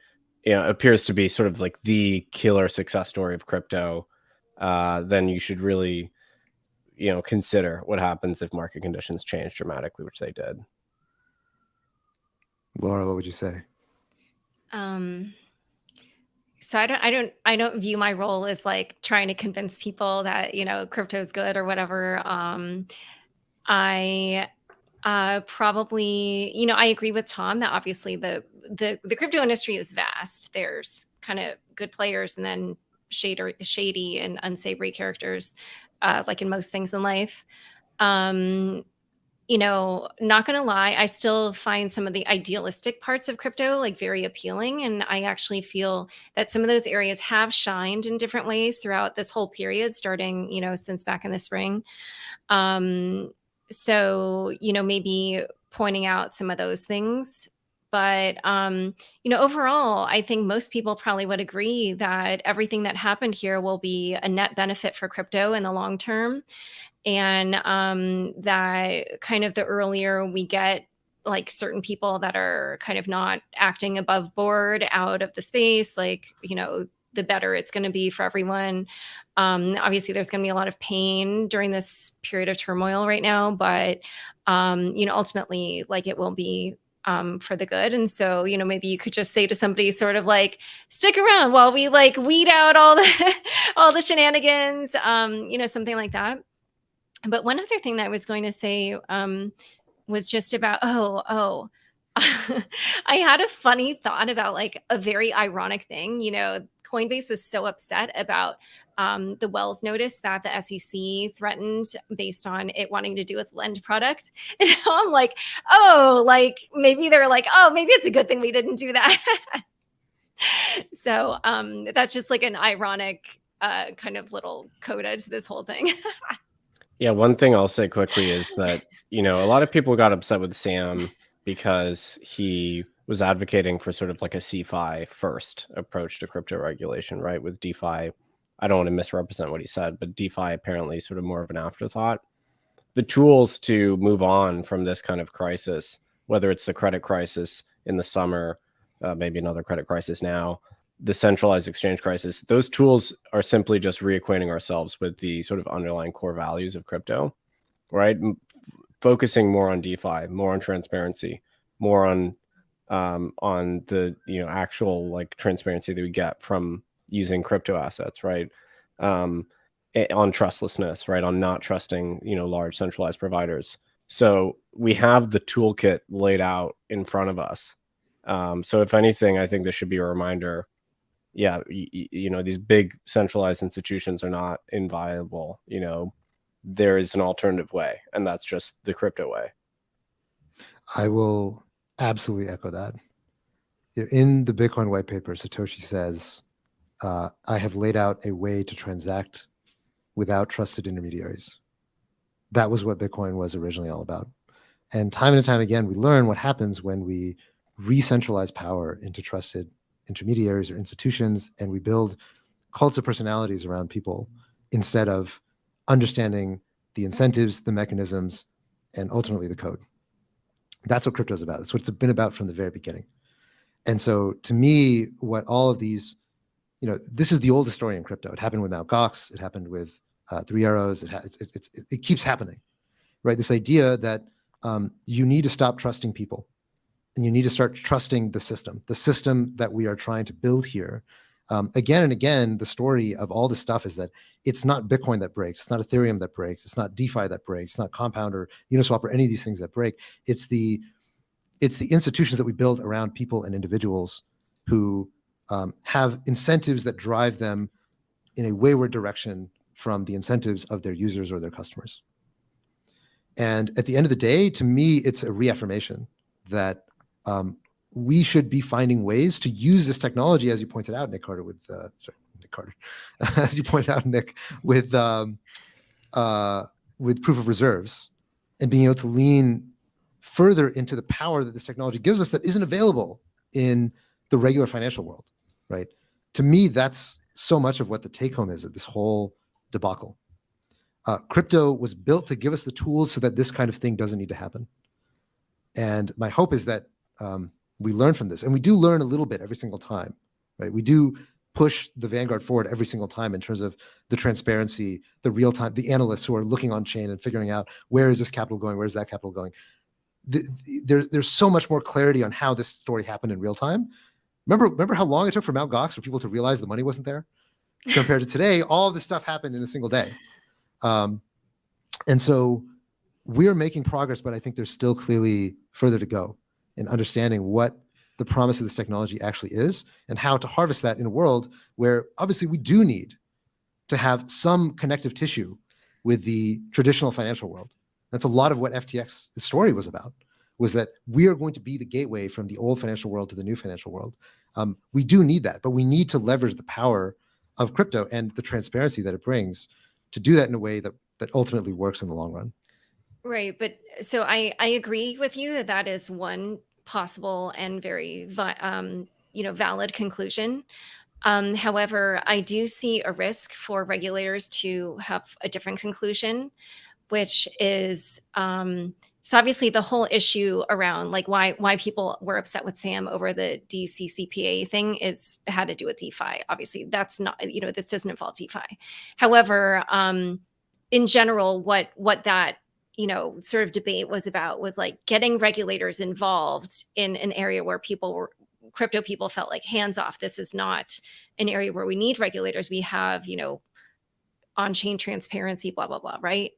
appears to be sort of like the killer success story of crypto, then you should really, consider what happens if market conditions change dramatically, which they did. Laura, what would you say? So I don't view my role as like trying to convince people that, crypto is good or whatever. I probably, I agree with Tom that obviously the crypto industry is vast. There's kind of good players and then shady and unsavory characters, like in most things in life. Not gonna lie, I still find some of the idealistic parts of crypto like very appealing. And I actually feel that some of those areas have shined in different ways throughout this whole period, starting, since back in the spring. So, maybe pointing out some of those things But, overall, I think most people probably would agree that everything that happened here will be a net benefit for crypto in the long term. And that kind of the earlier we get like certain people that are kind of not acting above board out of the space, the better it's going to be for everyone. Obviously, there's going to be a lot of pain during this period of turmoil right now, but ultimately, it will be for the good. And so, maybe you could just say to somebody sort of like, stick around while we weed out all the all the shenanigans, something like that. But one other thing that I was going to say was just about, I had a funny thought about a very ironic thing. Coinbase was so upset about the Wells notice that the SEC threatened based on it wanting to do its lend product. And now I'm like, maybe they're like, maybe it's a good thing we didn't do that. So that's just an ironic kind of little coda to this whole thing. Yeah, one thing I'll say quickly is that, a lot of people got upset with Sam because he was advocating for sort of a CeFi first approach to crypto regulation, right? With DeFi, I don't want to misrepresent what he said, but DeFi apparently sort of more of an afterthought. The tools to move on from this kind of crisis, whether it's the credit crisis in the summer, maybe another credit crisis now, the centralized exchange crisis, those tools are simply just reacquainting ourselves with the sort of underlying core values of crypto, right? Focusing more on DeFi, more on transparency, more on the actual transparency that we get from using crypto assets, right? On trustlessness, right? On not trusting large centralized providers. So we have the toolkit laid out in front of us. So if anything, I think this should be a reminder. Yeah, these big centralized institutions are not inviolable. There is an alternative way, and that's just the crypto way. I will absolutely echo that. In the Bitcoin white paper, Satoshi says, I have laid out a way to transact without trusted intermediaries. That was what Bitcoin was originally all about. And time again, we learn what happens when we re-centralize power into trusted intermediaries or institutions, and we build cults of personalities around people instead of understanding the incentives, the mechanisms, and ultimately the code. That's what crypto is about. That's what it's been about from the very beginning. And so to me, what all of these, this is the oldest story in crypto. It happened with Mt. Gox. It happened with Three Arrows. It keeps happening, right? This idea that you need to stop trusting people and you need to start trusting the system that we are trying to build here. Again and again, the story of all this stuff is that it's not Bitcoin that breaks. It's not Ethereum that breaks. It's not DeFi that breaks. It's not Compound or Uniswap or any of these things that break. It's the institutions that we build around people and individuals who have incentives that drive them in a wayward direction from the incentives of their users or their customers. And at the end of the day, to me, it's a reaffirmation that we should be finding ways to use this technology, as you pointed out, Nick Carter, as you pointed out, Nick, with proof of reserves and being able to lean further into the power that this technology gives us that isn't available in the regular financial world, right? To me, that's so much of what the take home is of this whole debacle. Crypto was built to give us the tools so that this kind of thing doesn't need to happen. And my hope is that we learn from this, and we do learn a little bit every single time, right? We do push the vanguard forward every single time in terms of the transparency, the real time, the analysts who are looking on chain and figuring out where is this capital going, where is that capital going. There's so much more clarity on how this story happened in real time. Remember how long it took for Mt. Gox for people to realize the money wasn't there? Compared to today, all of this stuff happened in a single day. And so we're making progress, but I think there's still clearly further to go in understanding what the promise of this technology actually is and how to harvest that in a world where obviously we do need to have some connective tissue with the traditional financial world. That's a lot of what FTX's story was about, was that we are going to be the gateway from the old financial world to the new financial world. We do need that, but we need to leverage the power of crypto and the transparency that it brings to do that in a way that ultimately works in the long run. Right. But so I agree with you that that is one possible and very valid conclusion. However, I do see a risk for regulators to have a different conclusion, which is so obviously the whole issue around like why people were upset with Sam over the DCCPA thing had to do with DeFi. Obviously, that's not, this doesn't involve DeFi. However, in general, what that sort of debate was about was like getting regulators involved in an area where crypto people felt like hands off. This is not an area where we need regulators. We have, on-chain transparency, blah, blah, blah, right?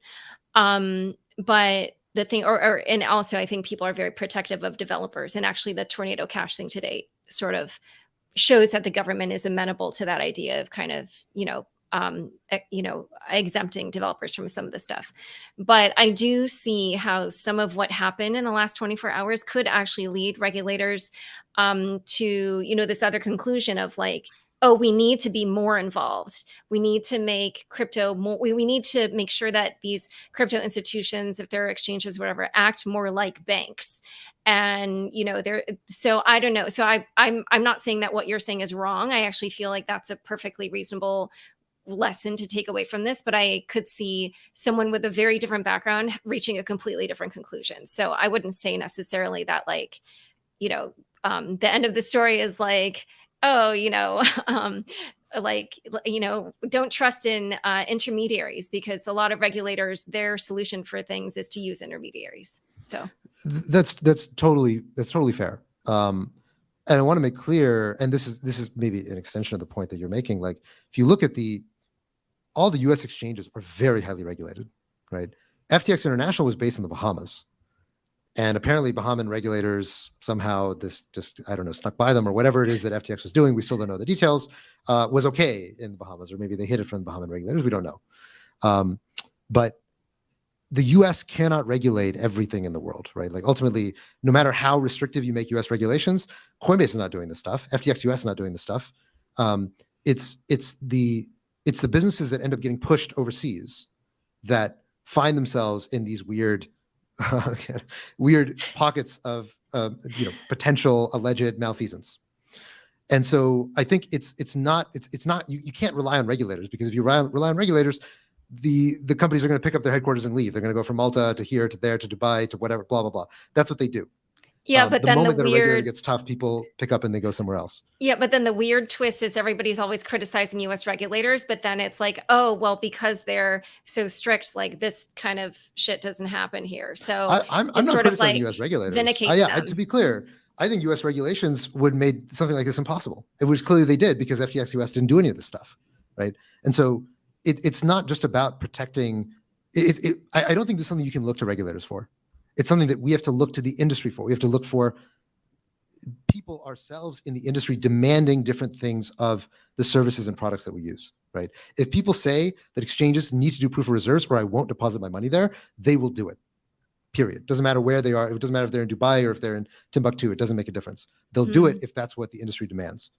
But the thing, and also I think people are very protective of developers. And actually the Tornado Cash thing today sort of shows that the government is amenable to that idea of kind of, exempting developers from some of the stuff. But I do see how some of what happened in the last 24 hours could actually lead regulators to, this other conclusion of like, oh, we need to be more involved. We need to make crypto more, we need to make sure that these crypto institutions, if they're exchanges, whatever, act more like banks. And, so I don't know. So I'm not saying that what you're saying is wrong. I actually feel like that's a perfectly reasonable lesson to take away from this, but I could see someone with a very different background reaching a completely different conclusion. So I wouldn't say necessarily that like, the end of the story is like, oh, don't trust in intermediaries, because a lot of regulators, their solution for things is to use intermediaries. So that's totally fair. And I want to make clear, and this is maybe an extension of the point that you're making. Like, if you look at all the U.S. exchanges are very highly regulated, right? FTX International was based in the Bahamas. And apparently Bahamian regulators somehow, this just, I don't know, snuck by them or whatever it is that FTX was doing. We still don't know the details, was okay in the Bahamas, or maybe they hid it from the Bahamian regulators. We don't know. But the US cannot regulate everything in the world, right? Like ultimately, no matter how restrictive you make US regulations, Coinbase is not doing this stuff. FTX US is not doing this stuff. It's the businesses that end up getting pushed overseas that find themselves in these weird pockets of potential alleged malfeasance. And so I think it's not you can't rely on regulators, because if you rely on regulators, the companies are going to pick up their headquarters and leave. They're going to go from Malta to here to there to Dubai to whatever, blah blah blah. That's what they do. Yeah, but the then moment that a regulator gets tough, people pick up and they go somewhere else. Yeah, but then the weird twist is everybody's always criticizing US regulators, but then it's like, oh, well, because they're so strict, like this kind of shit doesn't happen here. So I'm not criticizing US regulators. To be clear, I think US regulations would made something like this impossible, which clearly they did, because FTX US didn't do any of this stuff, right? And so it's not just about protecting. I don't think this is something you can look to regulators for. It's something that we have to look to the industry for. We have to look for people ourselves in the industry demanding different things of the services and products that we use, right? If people say that exchanges need to do proof of reserves or I won't deposit my money there, they will do it, period. Doesn't matter where they are. It doesn't matter if they're in Dubai or if they're in Timbuktu. It doesn't make a difference. They'll do it if that's what the industry demands.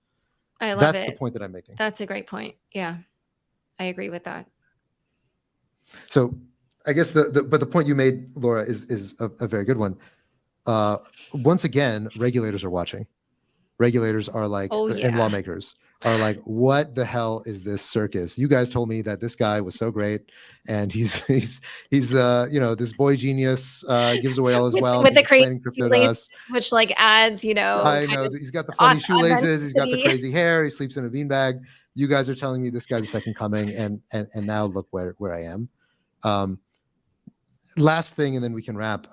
I love That's it. the point that I'm making. That's a great point. Yeah, I agree with that. So I guess but the point you made, Laura, is a very good one. Once again, regulators are watching. Regulators are like, and lawmakers are like, what the hell is this circus? You guys told me that this guy was so great, and he's this boy genius, gives away all his wealth with the crazy shoelaces, which like adds, I know he's got the funny shoelaces, he's got the crazy hair, he sleeps in a beanbag. You guys are telling me this guy's a second coming, and now look where I am. Last thing, and then we can wrap.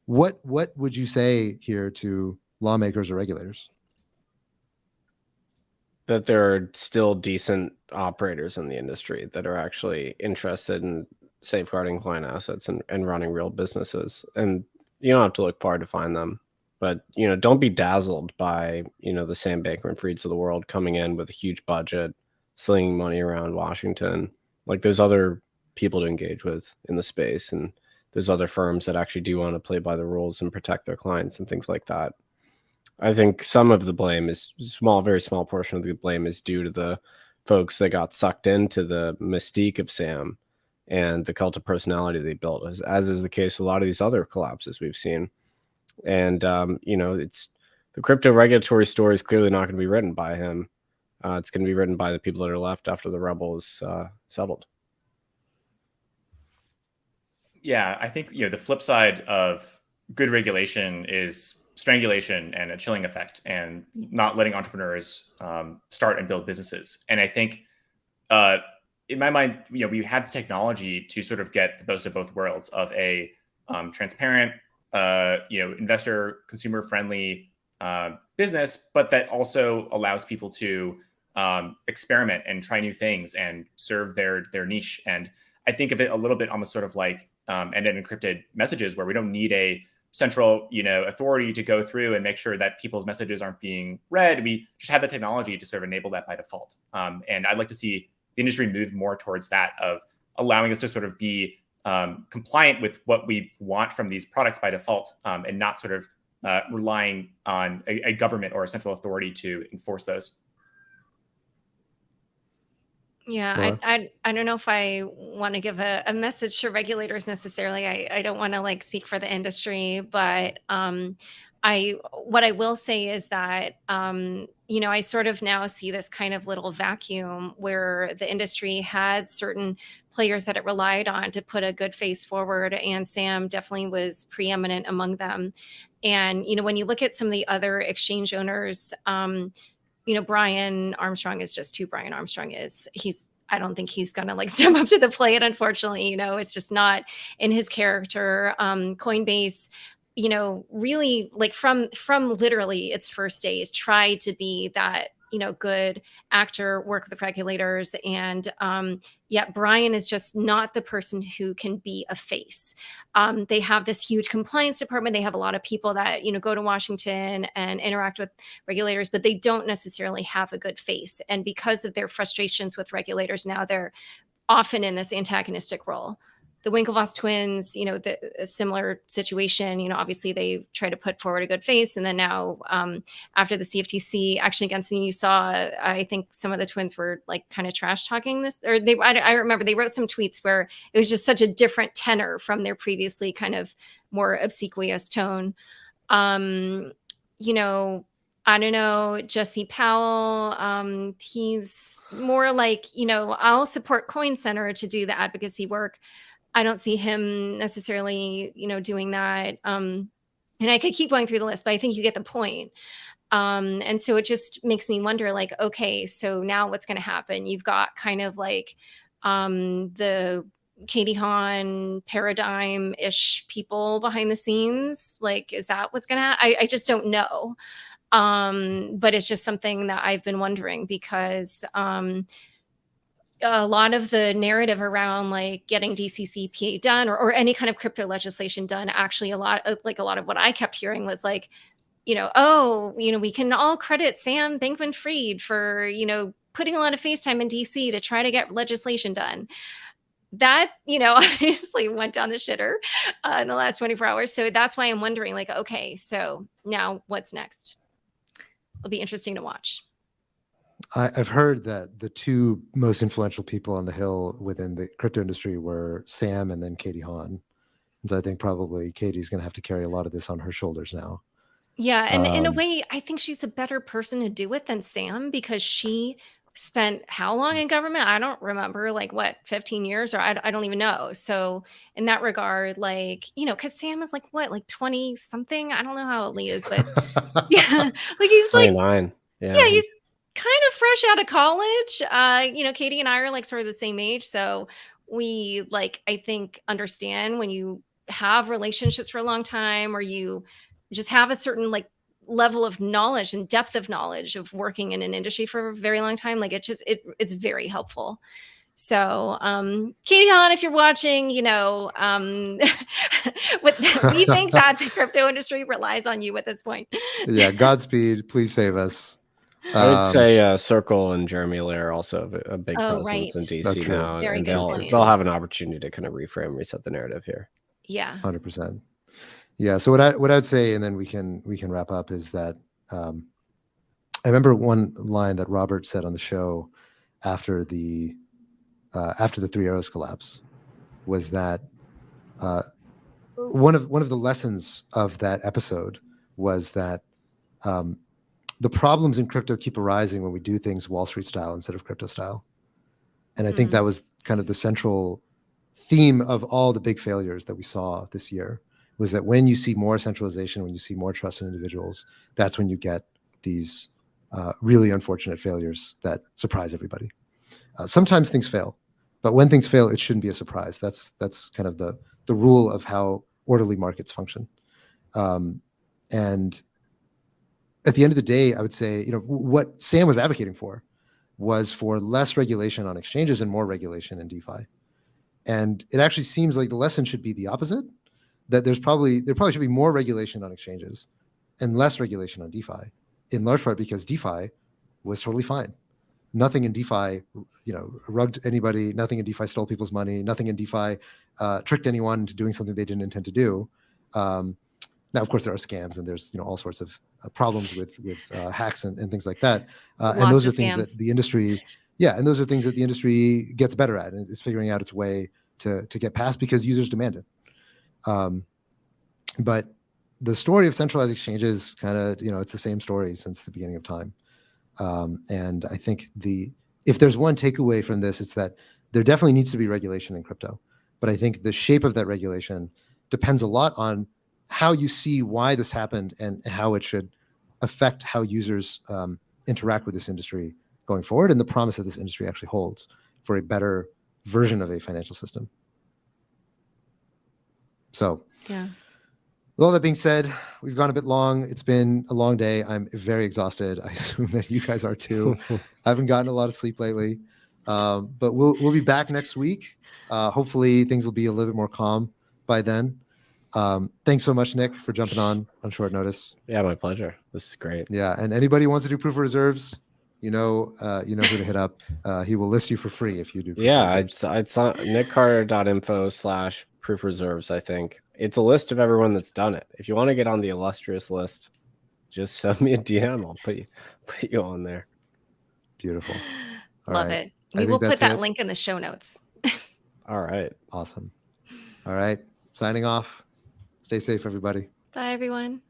What would you say here to lawmakers or regulators? That there are still decent operators in the industry that are actually interested in safeguarding client assets and running real businesses. And you don't have to look far to find them. But, don't be dazzled by, the Sam Bankman-Frieds of the world coming in with a huge budget, slinging money around Washington. Like, there's other people to engage with in the space, and there's other firms that actually do want to play by the rules and protect their clients and things like that. I think some of the blame is very small portion of the blame is due to the folks that got sucked into the mystique of Sam and the cult of personality they built, as is the case with a lot of these other collapses we've seen. And it's the crypto regulatory story is clearly not going to be written by him. It's going to be written by the people that are left after the rebel is settled. Yeah, I think the flip side of good regulation is strangulation and a chilling effect, and not letting entrepreneurs start and build businesses. And I think, in my mind, we have the technology to sort of get the best of both worlds of a transparent, investor, consumer friendly business, but that also allows people to experiment and try new things and serve their niche. And I think of it a little bit almost sort of like end-to-end encrypted messages, where we don't need a central authority to go through and make sure that people's messages aren't being read. We just have the technology to sort of enable that by default. And I'd like to see the industry move more towards that, of allowing us to sort of be compliant with what we want from these products by default, and not sort of relying on a government or a central authority to enforce those. Yeah, I don't know if I want to give a message to regulators necessarily. I don't want to like speak for the industry, but what I will say is that I sort of now see this kind of little vacuum where the industry had certain players that it relied on to put a good face forward, and Sam definitely was preeminent among them. And when you look at some of the other exchange owners, Brian Armstrong is just who Brian Armstrong is. I don't think he's going to like step up to the plate, unfortunately. It's just not in his character. Coinbase, really like from literally its first days, tried to be that, good actor, work with regulators. And yet Brian is just not the person who can be a face. They have this huge compliance department. They have a lot of people that, go to Washington and interact with regulators, but they don't necessarily have a good face. And because of their frustrations with regulators, now they're often in this antagonistic role. The Winklevoss twins, a similar situation. Obviously they try to put forward a good face, and then now after the CFTC action against them, you saw, I think some of the twins were like kind of trash talking this, or I remember they wrote some tweets where it was just such a different tenor from their previously kind of more obsequious tone. I don't know, Jesse Powell, he's more like, I'll support Coin Center to do the advocacy work. I don't see him necessarily, doing that. And I could keep going through the list, but I think you get the point. And so it just makes me wonder, like, okay, so now what's going to happen? You've got kind of like the Katie Hahn paradigm-ish people behind the scenes. Like, is that what's going to happen? I just don't know. But it's just something that I've been wondering, because a lot of the narrative around like getting DCCPA done or any kind of crypto legislation done, actually a lot of what I kept hearing was like, we can all credit Sam Bankman-Fried for, putting a lot of FaceTime in DC to try to get legislation done. That, obviously went down the shitter in the last 24 hours. So that's why I'm wondering, like, okay, so now what's next? It'll be interesting to watch. I've heard that the two most influential people on the Hill within the crypto industry were Sam and then Katie Hahn. And so I think probably Katie's going to have to carry a lot of this on her shoulders now. Yeah. And in a way, I think she's a better person to do it than Sam, because she spent how long in government? I don't remember, like what, 15 years, or I don't even know. So in that regard, like, because Sam is like, what, like 20 something? I don't know how old he is, but yeah, like he's 29. Like, yeah, he's kind of fresh out of college. Katie and I are like sort of the same age. So we I think understand when you have relationships for a long time, or you just have a certain level of knowledge and depth of knowledge of working in an industry for a very long time. Like it's very helpful. So, Katie Hahn, if you're watching, we think that the crypto industry relies on you at this point. Yeah. Godspeed. Please save us. I would say Circle and Jeremy Lair also have a big presence in DC now, and they'll have an opportunity to kind of reframe, reset the narrative here. Yeah, 100%. Yeah. So what I'd say, and then we can wrap up, is that I remember one line that Robert said on the show after the Three Arrows collapse was that one of the lessons of that episode was that the problems in crypto keep arising when we do things Wall Street style instead of crypto style. And I think that was kind of the central theme of all the big failures that we saw this year, was that when you see more centralization, when you see more trust in individuals, that's when you get these really unfortunate failures that surprise everybody. Sometimes things fail, but when things fail, it shouldn't be a surprise. That's kind of the rule of how orderly markets function. And at the end of the day, I would say, what Sam was advocating for was for less regulation on exchanges and more regulation in DeFi. And it actually seems like the lesson should be the opposite, that there probably should be more regulation on exchanges and less regulation on DeFi, in large part because DeFi was totally fine. Nothing in DeFi, rugged anybody. Nothing in DeFi stole people's money. Nothing in DeFi tricked anyone into doing something they didn't intend to do. Now, of course, there are scams and there's all sorts of problems with hacks and things like that. And those are things that the industry, and those are things that the industry gets better at and is figuring out its way to get past because users demand it. But the story of centralized exchanges kind of, it's the same story since the beginning of time. And I think if there's one takeaway from this, it's that there definitely needs to be regulation in crypto. But I think the shape of that regulation depends a lot on how you see why this happened and how it should affect how users interact with this industry going forward, and the promise that this industry actually holds for a better version of a financial system. So, with all that being said, we've gone a bit long. It's been a long day. I'm very exhausted. I assume that you guys are too. I haven't gotten a lot of sleep lately, but we'll be back next week. Hopefully, things will be a little bit more calm by then. Thanks so much, Nick, for jumping on short notice. Yeah, my pleasure. This is great. Yeah, and anybody who wants to do proof of reserves, you know who to hit up. He will list you for free if you do. It's on nickcarter.info/proof reserves. I think it's a list of everyone that's done it. If you want to get on the Illustrious list, just send me a DM. I'll put you on there. Beautiful. Love it. We will put that link in the show notes. All right. Awesome. All right. Signing off. Stay safe, everybody. Bye, everyone.